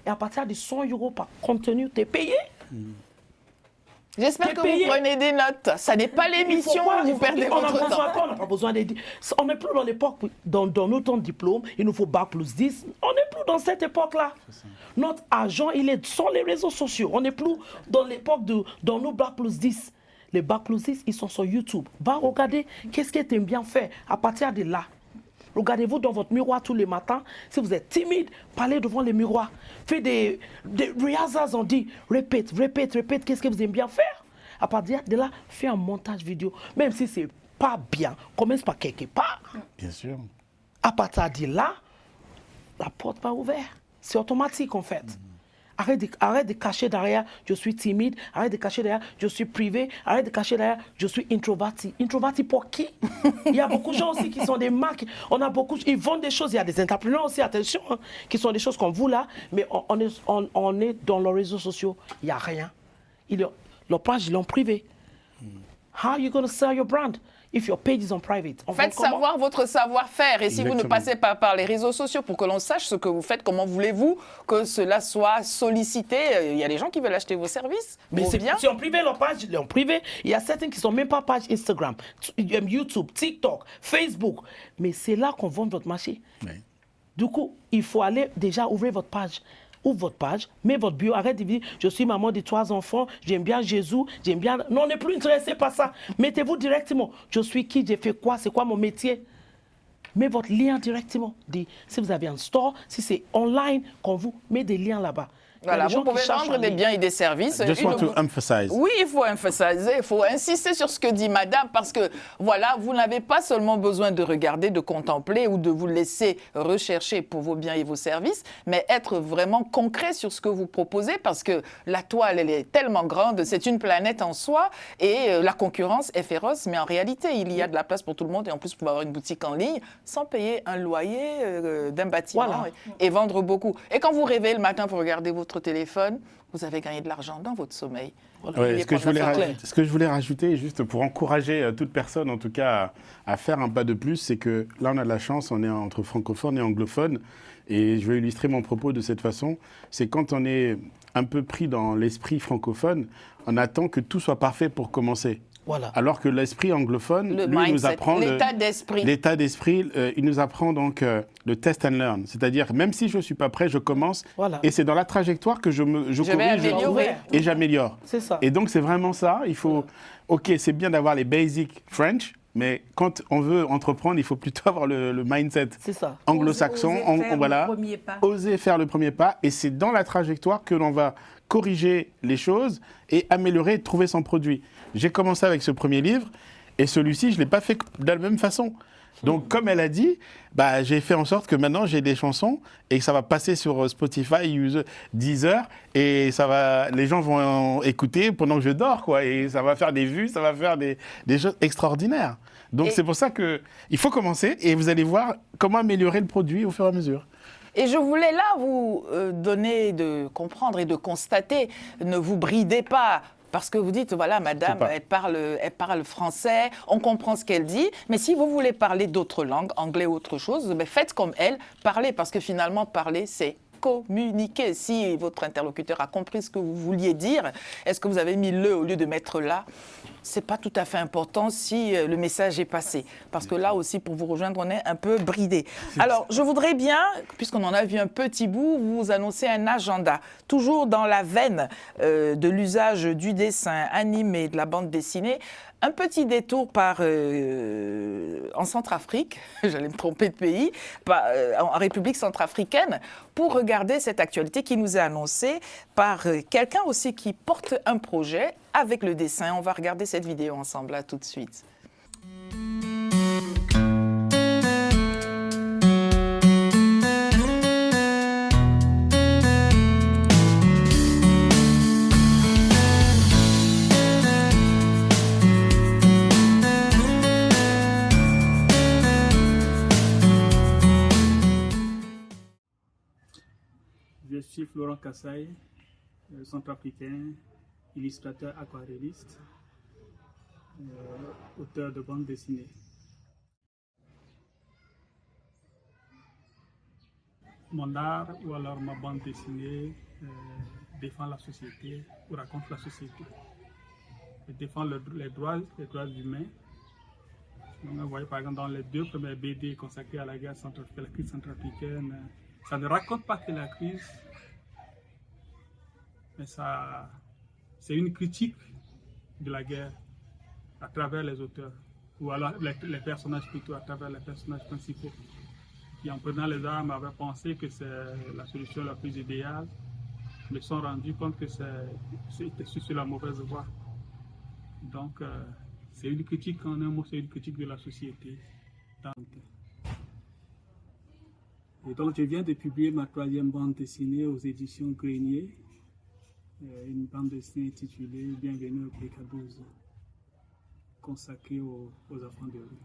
Et à partir de 100 € par contenu, tu es payé. J'espère que payé. vous prenez des notes. Ça n'est pas l'émission où vous perdez votre temps. On n'a pas besoin de... On n'est plus dans l'époque, dans nos temps de diplôme, il nous faut bac plus 10. On n'est plus dans cette époque-là. Notre argent, il est sur les réseaux sociaux. On n'est plus dans l'époque dans nos bac plus 10. Les bac plus 10, ils sont sur YouTube. Va regarder qu'est-ce que tu aimes bien faire. À partir de là, regardez-vous dans votre miroir tous les matins. Si vous êtes timide, parlez devant le miroir. Faites des rehearsals, on dit, répète, qu'est-ce que vous aimez bien faire. À partir de là, faites un montage vidéo. Même si ce n'est pas bien, commence par quelque part. Bien sûr. À partir de là, la porte va ouverte. C'est automatique en fait. Arrête de cacher derrière « je suis timide », arrête de cacher derrière « je suis privé », arrête de cacher derrière « je suis introverti ». Introverti pour qui? Il y a beaucoup de gens aussi qui sont des marques. On a beaucoup, ils vendent des choses. Il y a des entrepreneurs aussi, attention, hein, qui sont des choses comme vous là. Mais on est dans leurs réseaux sociaux. Il n'y a rien. Leur page, ils l'ont privé. How are you going to sell your brand if your page is on private? Faites savoir votre savoir-faire. Et si vous ne Exactement. passez pas par les réseaux sociaux pour que l'on sache ce que vous faites, comment voulez-vous que cela soit sollicité? Il y a des gens qui veulent acheter vos services. Mais c'est bien. si on privé leur page, ils l'ont privé. Il y a certains qui ne sont même pas page Instagram, YouTube, TikTok, Facebook. Mais c'est là qu'on vend votre marché. Oui. Du coup, il faut aller déjà ouvrir votre page. Ouvre votre page, mets votre bio, arrête de dire je suis maman de 3 enfants, j'aime bien Jésus, j'aime bien. Non, on n'est plus intéressé par ça. Mettez-vous directement. Je suis qui, j'ai fait quoi, c'est quoi mon métier. Mets votre lien directement. Si vous avez un store, si c'est online, qu'on vous met des liens là-bas. Voilà, vous pouvez vendre des biens et des services. Just want to emphasize. Oui, il faut emphasiser, il faut insister sur ce que dit madame, parce que voilà, vous n'avez pas seulement besoin de regarder, de contempler ou de vous laisser rechercher pour vos biens et vos services, mais être vraiment concret sur ce que vous proposez, parce que la toile, elle est tellement grande, c'est une planète en soi, et la concurrence est féroce, mais en réalité, il y a de la place pour tout le monde, et en plus, vous pouvez avoir une boutique en ligne sans payer un loyer d'un bâtiment Voilà. et vendre beaucoup. Et quand vous rêvez le matin pour regarder votre téléphone, vous avez gagné de l'argent dans votre sommeil. Voilà. Ouais, Il est ce que pas je voulais rajouter, juste pour encourager toute personne, en tout cas, à faire un pas de plus, c'est que là, on a de la chance, on est entre francophones et anglophones, et je vais illustrer mon propos de cette façon. C'est quand on est un peu pris dans l'esprit francophone, on attend que tout soit parfait pour commencer. Voilà. Alors que l'esprit anglophone, Le lui, nous mindset, apprend l'état d'esprit. L'état d'esprit, il nous apprend donc le test and learn. C'est-à-dire, même si je ne suis pas prêt, je commence. Voilà. Et c'est dans la trajectoire que je vais corrige améliorer. et j'améliore. C'est ça. Et donc, c'est vraiment ça. Il faut. OK, c'est bien d'avoir les basics French, mais quand on veut entreprendre, il faut plutôt avoir le mindset C'est ça. anglo-saxon. Oser faire Voilà. le premier pas. Oser faire le premier pas. Et c'est dans la trajectoire que l'on va corriger les choses et améliorer et trouver son produit. J'ai commencé avec ce premier livre et celui-ci, je ne l'ai pas fait de la même façon. Donc, comme elle a dit, bah, j'ai fait en sorte que maintenant, j'ai des chansons et que ça va passer sur Spotify, Deezer et les gens vont écouter pendant que je dors, quoi. Et ça va faire des vues, ça va faire des choses extraordinaires. Donc, c'est pour ça qu'il faut commencer et vous allez voir comment améliorer le produit au fur et à mesure. Et je voulais là vous donner de comprendre et de constater, ne vous bridez pas. Parce que vous dites, voilà, madame, elle parle français, on comprend ce qu'elle dit, mais si vous voulez parler d'autres langues, anglais ou autre chose, ben faites comme elle, parlez, parce que finalement, parler, c'est communiquer. Si votre interlocuteur a compris ce que vous vouliez dire, est-ce que vous avez mis le au lieu de mettre là? c'est pas tout à fait important si le message est passé. Parce que là aussi, pour vous rejoindre, on est un peu bridé. Alors, je voudrais bien, puisqu'on en a vu un petit bout, vous annoncer un agenda. Toujours dans la veine de l'usage du dessin animé, de la bande dessinée. Un petit détour en Centrafrique, j'allais me tromper de pays, en République centrafricaine, pour regarder cette actualité qui nous est annoncée par quelqu'un aussi qui porte un projet avec le dessin. On va regarder cette vidéo ensemble, là, tout de suite. Je suis Florent Kassaye, centrafricain, illustrateur aquarelliste, auteur de bande dessinée. Mon art ou alors ma bande dessinée défend la société ou raconte la société. Elle défend les droits humains. Vous voyez par exemple dans les 2 premières BD consacrées à la guerre centrafricaine, la crise centrafricaine, ça ne raconte pas que la crise, mais c'est une critique de la guerre à travers les auteurs, ou alors les personnages plutôt, à travers les personnages principaux, qui en prenant les armes avaient pensé que c'est la solution la plus idéale, mais se sont rendus compte que c'était sur la mauvaise voie. Donc, c'est une critique en un mot, c'est une critique de la société. Et donc, je viens de publier ma 3e bande dessinée aux éditions Grenier, une bande dessinée intitulée Bienvenue au PK12, consacrée aux enfants de rue.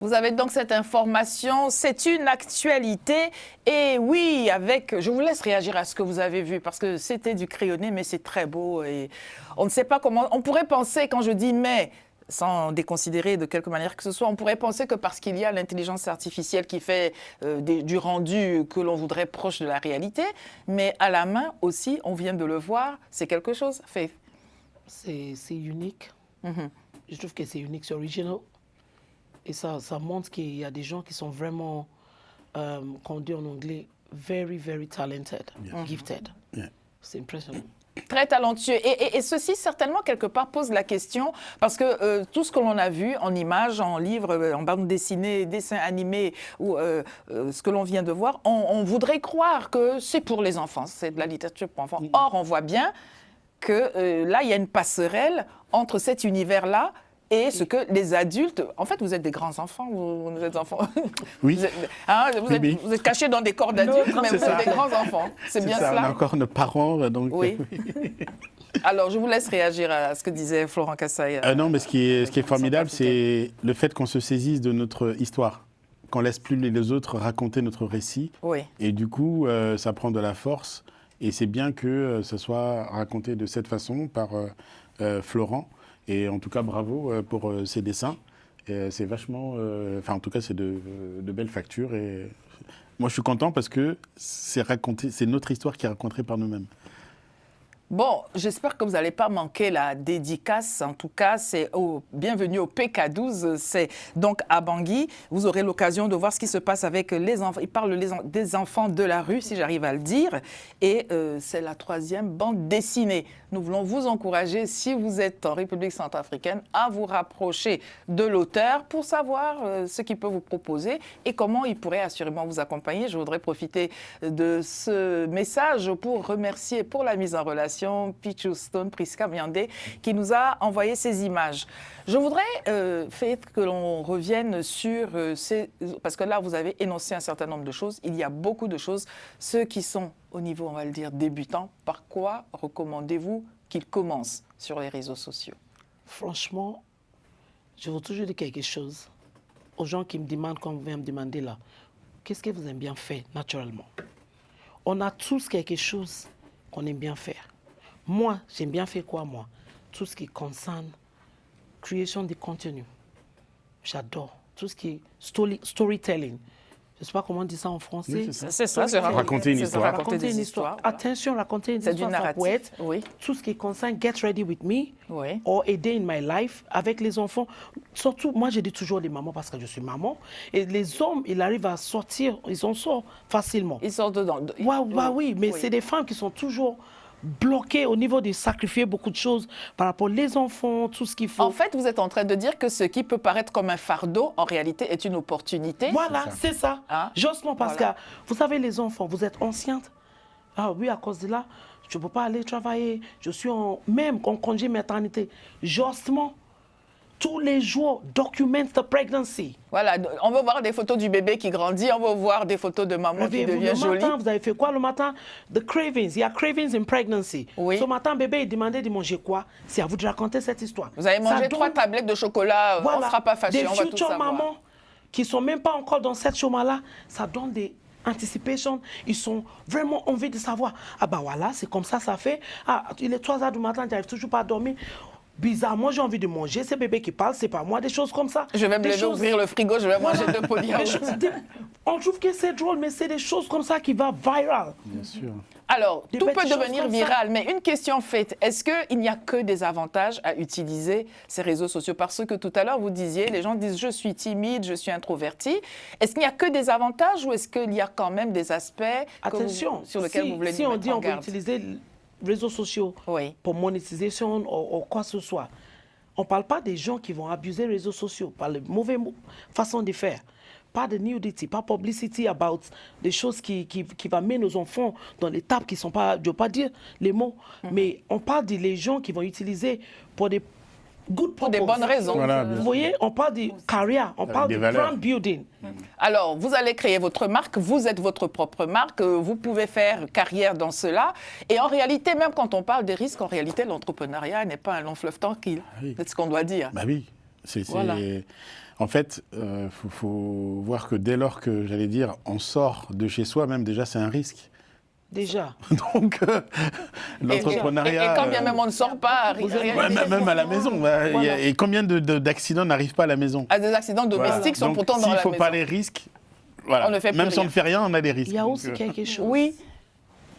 Vous avez donc cette information, c'est une actualité. Et oui, je vous laisse réagir à ce que vous avez vu, parce que c'était du crayonné, mais c'est très beau. Et on ne sait pas comment... On pourrait penser, quand je dis « mais », sans déconsidérer de quelque manière que ce soit, on pourrait penser que parce qu'il y a l'intelligence artificielle qui fait du rendu que l'on voudrait proche de la réalité, mais à la main aussi, on vient de le voir, c'est quelque chose, Faith. C'est unique. Je trouve que c'est unique, c'est original. Et ça montre qu'il y a des gens qui sont vraiment, qu'on dit en anglais, very, very talented, gifted. C'est impressionnant. Très talentueux. Et ceci, certainement, quelque part, pose la question, parce que tout ce que l'on a vu en images, en livres, en bande dessinée, dessins animés, ou ce que l'on vient de voir, on voudrait croire que c'est pour les enfants, c'est de la littérature pour enfants. Or, on voit bien que là, il y a une passerelle entre cet univers-là et ce que les adultes... En fait, vous êtes des grands enfants, vous êtes enfants. Oui. Vous êtes cachés dans des corps d'adultes, mais vous êtes des grands enfants. C'est bien ça, cela? On a encore nos parents, donc... Oui. Alors, je vous laisse réagir à ce que disait Florent Kassaye. Non, mais ce qui est formidable, c'est le fait qu'on se saisisse de notre histoire, qu'on laisse plus les autres raconter notre récit. Oui. Et du coup, ça prend de la force. Et c'est bien que ça soit raconté de cette façon par Florent. Et en tout cas, bravo pour ces dessins. C'est vachement... Enfin, en tout cas, c'est de belles factures. Et moi, je suis content parce que c'est notre histoire qui est racontée par nous-mêmes. Bon, j'espère que vous n'allez pas manquer la dédicace. En tout cas, c'est bienvenue au PK12. C'est donc à Bangui. Vous aurez l'occasion de voir ce qui se passe avec les enfants. Il parle des enfants de la rue, si j'arrive à le dire. Et c'est la 3e bande dessinée. Nous voulons vous encourager, si vous êtes en République centrafricaine, à vous rapprocher de l'auteur pour savoir ce qu'il peut vous proposer et comment il pourrait assurément vous accompagner. Je voudrais profiter de ce message pour remercier pour la mise en relation Pichu Stone, Priska Miandé, qui nous a envoyé ces images. Je voudrais, Faith, que l'on revienne sur parce que là, vous avez énoncé un certain nombre de choses. Il y a beaucoup de choses. Ceux qui sont au niveau, on va le dire, débutant, par quoi recommandez-vous qu'ils commencent sur les réseaux sociaux? Franchement, je veux toujours dire quelque chose aux gens qui me demandent, comme vous venez me demander là, qu'est-ce que vous aimez bien faire naturellement? On a tous quelque chose qu'on aime bien faire. Moi, j'aime bien faire quoi, moi? Tout ce qui concerne création de contenu. J'adore. Tout ce qui est storytelling. Je ne sais pas comment on dit ça en français. Oui, c'est C'est ça, c'est raconter une histoire. Raconter des une histoire. Attention, raconter une C'est histoire, du ça narratif. peut être Oui. tout ce qui concerne Get Ready With Me Oui. or A Day in My Life avec les enfants. Surtout, moi, je dis toujours les mamans parce que je suis maman. Et les hommes, ils arrivent à sortir, ils en sortent facilement. Ils sortent dedans. Oui, mais c'est des femmes qui sont toujours bloquées au niveau de sacrifier beaucoup de choses par rapport aux enfants, tout ce qu'il faut. En fait, vous êtes en train de dire que ce qui peut paraître comme un fardeau, en réalité, est une opportunité. Voilà, c'est ça. Hein? Justement parce Voilà. que, vous savez, les enfants, vous êtes enceinte. Ah oui, à cause de là, je ne peux pas aller travailler. Je suis même en congé maternité. Justement, tous les jours, document the pregnancy. Voilà, on veut voir des photos du bébé qui grandit, on veut voir des photos de maman qui Réveillez-vous devient le jolie. matin, vous avez fait quoi le matin? The cravings, il y a cravings in pregnancy. Oui. Ce matin, bébé, il demandait de manger quoi? C'est à vous de raconter cette histoire. Vous avez mangé Ça 3 donne- tablettes de chocolat, on ne sera pas fâchés, Des on va tout futures savoir. mamans qui ne sont même pas encore dans cette chemin-là, ça donne des anticipations. Ils sont vraiment envie de savoir. Ah bah voilà, c'est comme ça fait. Ah, il est 3 heures du matin, j'arrive toujours pas à dormir. Bizarrement, j'ai envie de manger. C'est bébé qui parle, c'est pas moi. Des choses comme ça. Je vais me Des lever, choses- ouvrir le frigo, je vais manger 2 pots de des yaourt. choses- on trouve que c'est drôle, mais c'est des choses comme ça qui vont viral. Bien sûr. Alors, Des tout peut petites choses devenir comme ça. viral, mais une question faite, est-ce qu'il n'y a que des avantages à utiliser ces réseaux sociaux? Parce que tout à l'heure, vous disiez, les gens disent « je suis timide, je suis introverti ». Est-ce qu'il n'y a que des avantages ou est-ce qu'il y a quand même des aspects Attention, sur lesquels vous voulez si nous on mettre dit en on veut garde? utiliser les réseaux sociaux Oui. pour monétisation ou quoi que ce soit, on ne parle pas des gens qui vont abuser les réseaux sociaux par les mauvaises façons de faire. Pas de nudity, pas publicity about des choses qui vont mettre nos enfants dans des tables qui ne sont pas, je ne veux pas dire les mots, mais on parle des gens qui vont utiliser pour des good Pour des purpose. bonnes raisons. Voilà, bien Vous sûr. voyez, on parle de carrière, on parle des de valeurs. brand building. Alors, vous allez créer votre marque, vous êtes votre propre marque, vous pouvez faire carrière dans cela. Et en réalité, même quand on parle des risques, en réalité, l'entrepreneuriat n'est pas un long fleuve tranquille. Oui. C'est ce qu'on doit dire. Bah oui. Voilà. En fait, faut voir que dès lors que, j'allais dire, on sort de chez soi, même déjà, c'est un risque. Déjà. Donc, l'entrepreneuriat... Et quand bien même on ne sort pas, même à la maison. Et combien d'accidents n'arrivent pas à la maison? des accidents domestiques sont Donc, pourtant dans s'il la ne faut maison. pas les risques, voilà. On ne fait plus Même si on rien. ne fait rien, on a des risques. Il y a Donc, aussi quelque chose. Oui,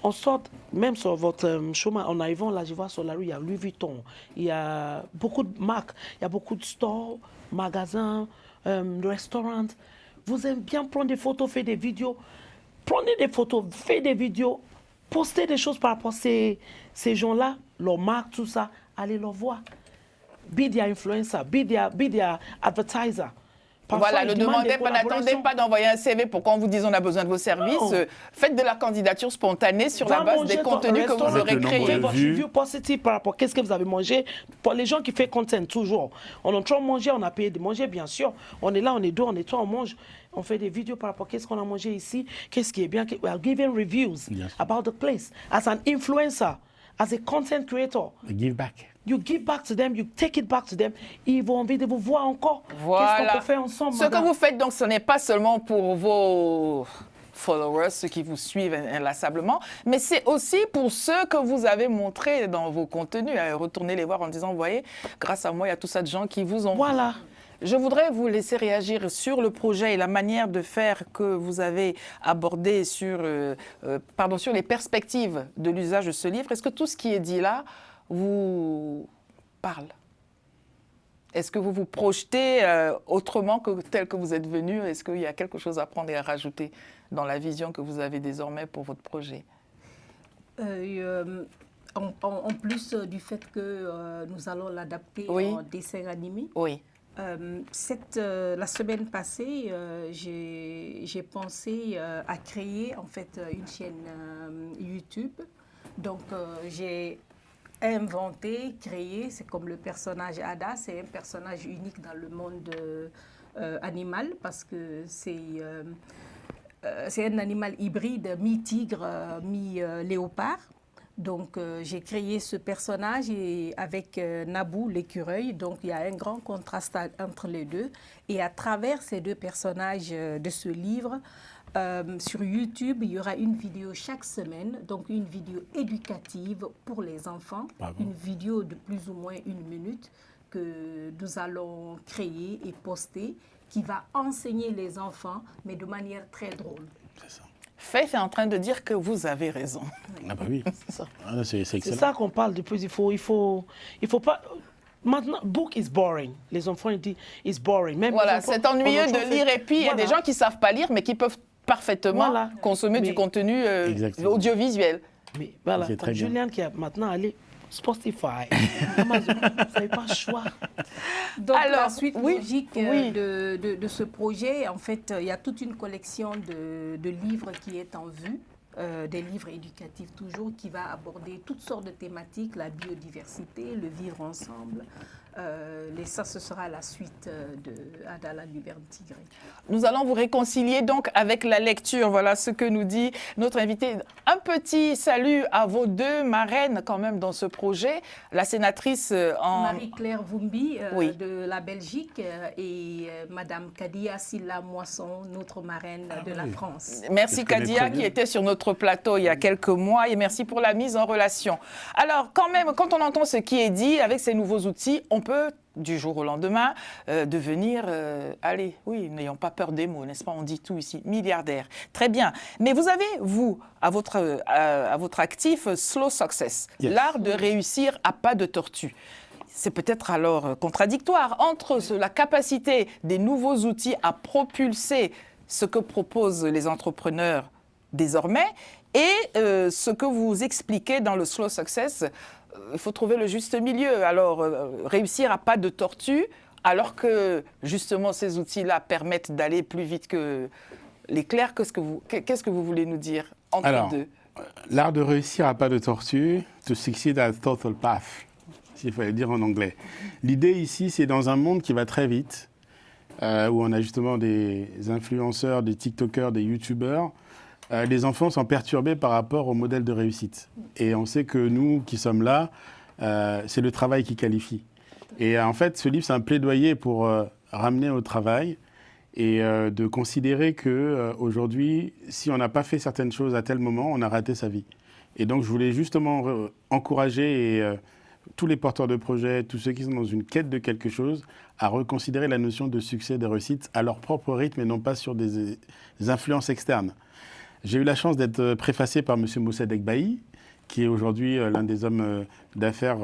On sort, même sur votre chemin, en arrivant là, je vois sur la rue, il y a Louis Vuitton, il y a beaucoup de marques, il y a beaucoup de stores, magasins, restaurants. Vous aimez bien prendre des photos, faire des vidéos. Prenez des photos, faites des vidéos, postez des choses par rapport à ces gens-là, leurs marques, tout ça, allez leur voir. Be their influencer, be their advertiser. Parfois, voilà, ils ne demandent des demandez pas, n'attendez collaborations. pas d'envoyer un CV pour qu'on vous dise on a besoin de vos services. Non. Faites de la candidature spontanée sur la Va base manger des dans un contenus que vous restaurant. Avec aurez le nombre créés. de Votre vues. review positive par rapport à qu'est-ce que vous avez mangé. Pour les gens qui font content, toujours. On est en train de manger, on a payé de manger, bien sûr. On est là, on est deux, on est trois, on mange. On fait des vidéos par rapport à qu'est-ce qu'on a mangé ici, qu'est-ce qui est bien. We are giving reviews Bien sûr. about the place. As an influencer, as a content creator, Give back. you give back to them, you take it back to them. Ils vont envie de vous voir encore. Qu'est-ce Voilà. qu'on peut faire ensemble, Ce madame? que vous faites, donc, ce n'est pas seulement pour vos followers, ceux qui vous suivent inlassablement, mais c'est aussi pour ceux que vous avez montrés dans vos contenus. Retournez les voir en disant, vous voyez, grâce à moi, il y a tout ça de gens qui vous ont... Voilà. Je voudrais vous laisser réagir sur le projet et la manière de faire que vous avez abordé sur les perspectives de l'usage de ce livre. Est-ce que tout ce qui est dit là vous parle? Est-ce que vous vous projetez autrement que tel que vous êtes venu? Est-ce qu'il y a quelque chose à prendre et à rajouter dans la vision que vous avez désormais pour votre projet? En plus du fait que nous allons l'adapter Oui. en dessin animé, Oui. la semaine passée, j'ai pensé à créer en fait une chaîne YouTube. Donc j'ai inventé, créé, c'est comme le personnage Ada, c'est un personnage unique dans le monde animal parce que c'est un animal hybride, mi-tigre, mi-léopard. Donc, j'ai créé ce personnage et avec Nabou, l'écureuil. Donc, il y a un grand contraste entre les deux. Et à travers ces deux personnages de ce livre, Sur YouTube, il y aura une vidéo chaque semaine, donc une vidéo éducative pour les enfants, une vidéo de plus ou moins 1 minute que nous allons créer et poster, qui va enseigner les enfants, mais de manière très drôle. C'est ça. Faith est en train de dire que vous avez raison. Ah bah oui, C'est ça. Ah, c'est C'est excellent. ça qu'on parle de plus. Il faut pas. Maintenant, book is boring. Les enfants ils disent it's boring. Même Voilà, les enfants, c'est ennuyeux quand de lire et puis il y a des gens qui ne savent pas lire mais qui peuvent parfaitement Voilà. consommer du Mais- contenu Exactement. audiovisuel. Mais voilà, C'est très bien. Juliane qui a maintenant allé Spotify, Amazon, vous n'avez pas le choix. Donc Alors, la suite oui, logique oui. de ce projet, en fait, il y a toute une collection de livres qui est en vue, des livres éducatifs toujours, qui va aborder toutes sortes de thématiques, la biodiversité, le vivre ensemble. Et ça, ce sera la suite de Adala Lubertigre. Nous allons vous réconcilier donc avec la lecture. Voilà ce que nous dit notre invité. Un petit salut à vos 2 marraines quand même dans ce projet. La sénatrice en... Marie-Claire Vumbi Oui. de la Belgique et Madame Kadia Silla Moisson, notre marraine de la France. Merci Je connais Kadia très bien. qui était sur notre plateau il y a quelques mois et merci pour la mise en relation. Alors quand même, quand on entend ce qui est dit, avec ces nouveaux outils, on peut du jour au lendemain devenir, allez, oui, n'ayons pas peur des mots, n'est-ce pas? On dit tout ici, milliardaire. Très bien. Mais vous avez, vous, à votre actif, Slow Success, Yes. l'art de réussir à pas de tortue. C'est peut-être alors contradictoire entre la capacité des nouveaux outils à propulser ce que proposent les entrepreneurs désormais et ce que vous expliquez dans le Slow Success. Il faut trouver le juste milieu. Alors, réussir à pas de tortue, alors que justement ces outils-là permettent d'aller plus vite que l'éclair. Qu'est-ce que vous voulez nous dire entre Alors, deux? L'art de réussir à pas de tortue, to succeed at total path, s'il fallait dire en anglais. L'idée ici, c'est dans un monde qui va très vite, où on a justement des influenceurs, des TikTokers, des YouTubers, les enfants sont perturbés par rapport au modèle de réussite. Et on sait que nous qui sommes là, c'est le travail qui qualifie. Et en fait, ce livre, c'est un plaidoyer pour ramener au travail et de considérer qu'aujourd'hui, si on n'a pas fait certaines choses à tel moment, on a raté sa vie. Et donc, je voulais justement encourager tous les porteurs de projets, tous ceux qui sont dans une quête de quelque chose, à reconsidérer la notion de succès, de réussite à leur propre rythme et non pas sur des influences externes. J'ai eu la chance d'être préfacé par M. Mossadegh Bahi, qui est aujourd'hui l'un des hommes d'affaires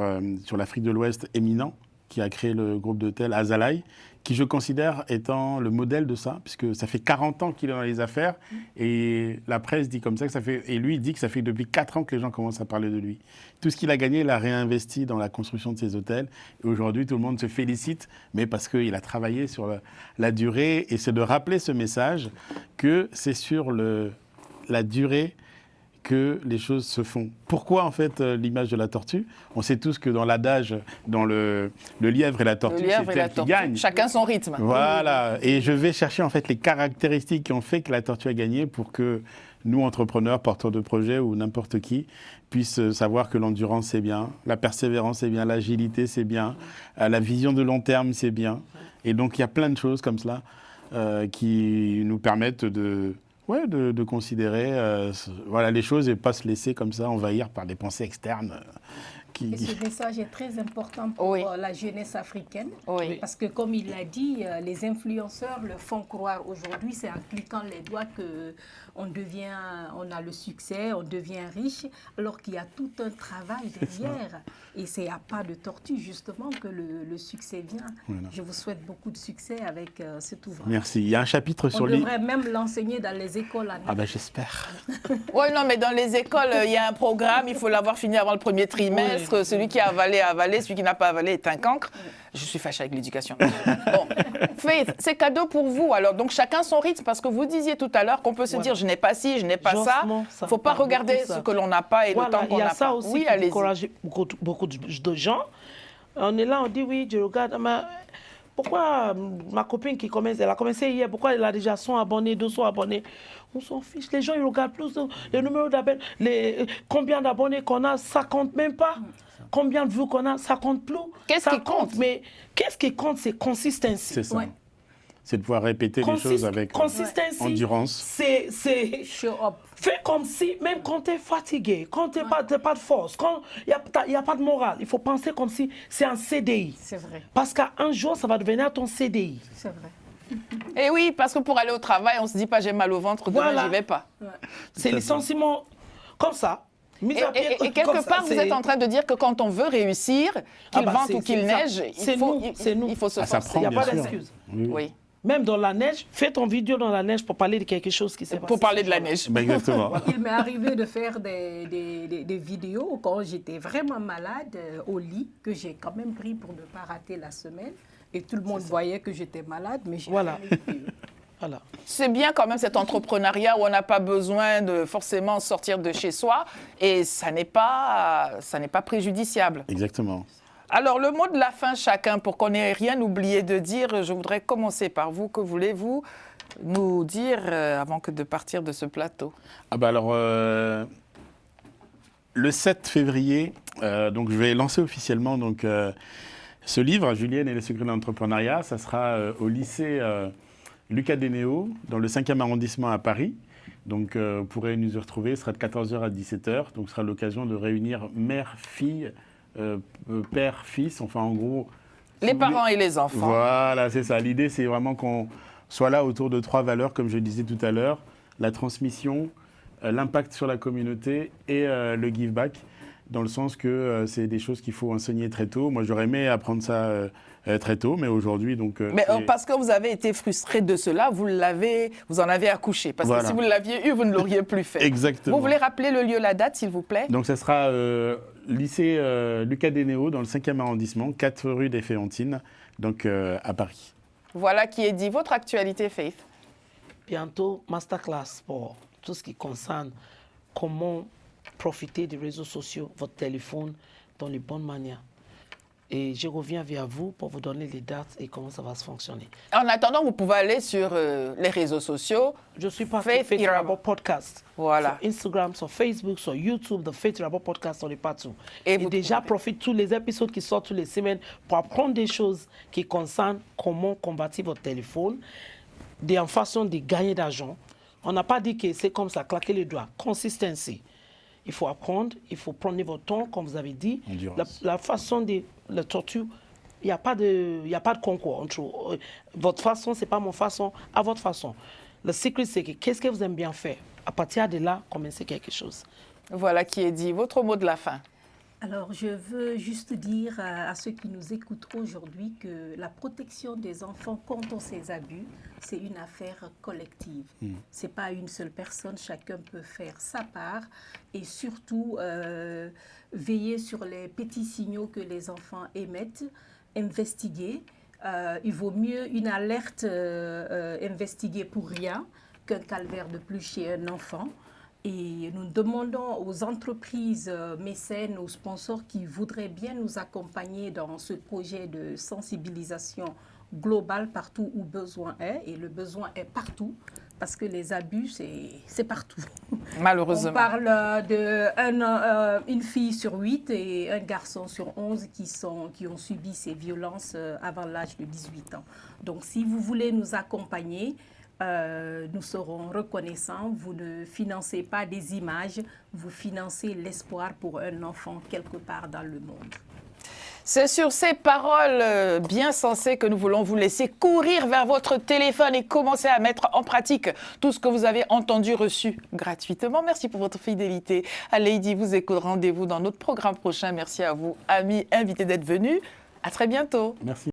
sur l'Afrique de l'Ouest éminent, qui a créé le groupe d'hôtels Azalai, qui je considère étant le modèle de ça, puisque ça fait 40 ans qu'il est dans les affaires, et la presse dit comme ça que ça fait, et lui il dit que ça fait depuis 4 ans que les gens commencent à parler de lui. Tout ce qu'il a gagné, il a réinvesti dans la construction de ses hôtels, et aujourd'hui tout le monde se félicite, mais parce qu'il a travaillé sur la durée, et c'est de rappeler ce message que c'est sur la durée que les choses se font. Pourquoi en fait l'image de la tortue? On sait tous que dans l'adage, dans le lièvre et la tortue, c'est elle qui gagne. Chacun son rythme. Voilà, et je vais chercher en fait les caractéristiques qui ont fait que la tortue a gagné pour que nous, entrepreneurs, porteurs de projets ou n'importe qui, puissent savoir que l'endurance c'est bien, la persévérance c'est bien, l'agilité c'est bien, la vision de long terme c'est bien. Et donc il y a plein de choses comme cela qui nous permettent de considérer voilà, les choses et pas se laisser comme ça envahir par des pensées externes. Et ce message est très important pour la jeunesse africaine, parce que comme il l'a dit, les influenceurs le font croire aujourd'hui, c'est en cliquant les doigts qu'on a le succès, on devient riche, alors qu'il y a tout un travail derrière. Et c'est à pas de tortue justement que le succès vient. Voilà. Je vous souhaite beaucoup de succès avec cet ouvrage. Merci. Il y a un chapitre sur on devrait même l'enseigner dans les écoles. Ah ben j'espère. Oui, non, mais dans les écoles, il y a un programme, il faut l'avoir fini avant le premier trimestre. Celui qui a avalé, a avalé. Celui qui n'a pas avalé est un cancre. Je suis fâchée avec l'éducation. Bon, Faith, c'est cadeau pour vous. Alors, donc chacun son rythme, parce que vous disiez tout à l'heure qu'on peut se dire je n'ai pas ci, je n'ai pas ça. Il ne faut pas regarder ce que l'on n'a pas et le temps qu'on n'a pas. Il y a ça aussi qui encourage beaucoup de gens. On est là, on dit oui, je regarde. Pourquoi ma copine qui commence, elle a commencé hier, pourquoi elle a déjà 100 abonnés, 200 abonnés? On s'en fiche, les gens ils regardent plus le numéro d'abonnés, combien d'abonnés qu'on a, ça compte même pas. Combien de vues qu'on a, ça compte plus. Qu'est-ce qui compte? Mais qu'est-ce qui compte, c'est consistency. C'est ça. Ouais. c'est de pouvoir répéter les choses avec consistency, endurance. C'est Show up. fais comme si, même quand tu es fatigué, quand tu n'as pas de force, quand il n'y a pas de morale, il faut penser comme si c'est un CDI. C'est vrai. Parce qu'un jour, ça va devenir ton CDI. C'est vrai. Et oui, parce que pour aller au travail, on ne se dit pas j'ai mal au ventre, demain Voilà. j'y vais pas. C'est licenciement comme ça. Mis à pied, Et quelque comme ça, part, vous c'est- êtes en train de dire que quand on veut réussir, qu'il vente c'est- ou qu'il c'est ça. neige, C'est nous. il faut se Ça forcer. prend, Il n'y a bien pas sûr. d'excuse. Oui. Même dans la neige, fais ton vidéo dans la neige pour parler de quelque chose qui s'est passé. Pour parler de la neige. Ben, exactement. Il m'est arrivé de faire des vidéos quand j'étais vraiment malade au lit, que j'ai quand même pris pour ne pas rater la semaine. Et tout le monde voyait que j'étais malade, mais j'ai Voilà. rien été. Voilà. C'est bien quand même cet entrepreneuriat où on n'a pas besoin de forcément sortir de chez soi et ça n'est pas préjudiciable. Exactement. Alors, le mot de la fin, chacun, pour qu'on n'ait rien oublié de dire, je voudrais commencer par vous. Que voulez-vous nous dire avant que de partir de ce plateau? Ah bah alors, le 7 février, donc je vais lancer officiellement ce livre, Julienne et les secrets de l'entrepreneuriat. Ça sera au lycée Lucas Dénéo, dans le 5e arrondissement à Paris. Donc vous pourrez nous y retrouver, ce sera de 14h à 17h. Donc ce sera l'occasion de réunir mère, fille, père, fils, enfin en gros... Les parents et les enfants. Voilà, c'est ça. L'idée, c'est vraiment qu'on soit là autour de 3 valeurs, comme je disais tout à l'heure. La transmission, l'impact sur la communauté et le give back, dans le sens que c'est des choses qu'il faut enseigner très tôt. Moi, j'aurais aimé apprendre ça très tôt, mais aujourd'hui, donc... Mais parce que vous avez été frustré de cela, vous en avez accouché. Parce Voilà. que si vous l'aviez eu, vous ne l'auriez plus fait. Exactement. Vous voulez rappeler le lieu, la date, s'il vous plaît? Donc, ça sera lycée Lucas Dénéo, dans le 5e arrondissement, 4 rue des Féantines, donc à Paris. Voilà qui est dit. Votre actualité, Faith? Bientôt, masterclass pour tout ce qui concerne comment profiter des réseaux sociaux, votre téléphone, dans les bonnes manières. Et je reviens vers vous pour vous donner les dates et comment ça va se fonctionner. En attendant, vous pouvez aller sur les réseaux sociaux. Je suis partout Faith Faith Irabo. Irabo Podcast. Voilà. Sur Instagram, sur Facebook, sur YouTube, The Faith Irabo Podcast, on est partout. Et Et vous déjà, profite tous les épisodes qui sortent toutes les semaines pour apprendre des choses qui concernent comment combattre votre téléphone, des façons de gagner d'argent. On n'a pas dit que c'est comme ça, claquer les doigts. Consistency. Il faut apprendre, il faut prendre votre temps, comme vous avez dit. Endurance. La façon de la tortue, il n'y a pas de concours entre votre façon, c'est pas mon façon, à votre façon. Le secret, c'est que qu'est-ce que vous aimez bien faire. À partir de là, commencez quelque chose. Voilà qui est dit. Votre mot de la fin? Alors, je veux juste dire à ceux qui nous écoutent aujourd'hui que la protection des enfants contre ces abus, c'est une affaire collective. Ce n'est pas une seule personne, chacun peut faire sa part et surtout veiller sur les petits signaux que les enfants émettent, investiguer. Il vaut mieux une alerte investiguée pour rien qu'un calvaire de plus chez un enfant. Et nous demandons aux entreprises mécènes, aux sponsors qui voudraient bien nous accompagner dans ce projet de sensibilisation globale partout où besoin est. Et le besoin est partout parce que les abus, c'est partout. Malheureusement. On parle d'une fille sur 8 et un garçon sur 11 qui ont subi ces violences avant l'âge de 18 ans. Donc si vous voulez nous accompagner, nous serons reconnaissants. Vous ne financez pas des images, vous financez l'espoir pour un enfant quelque part dans le monde. C'est sur ces paroles bien sensées que nous voulons vous laisser courir vers votre téléphone et commencer à mettre en pratique tout ce que vous avez entendu, reçu gratuitement. Merci pour votre fidélité. À Lady vous écoute. Rendez-vous dans notre programme prochain. Merci à vous, amis invités, d'être venus. À très bientôt. Merci.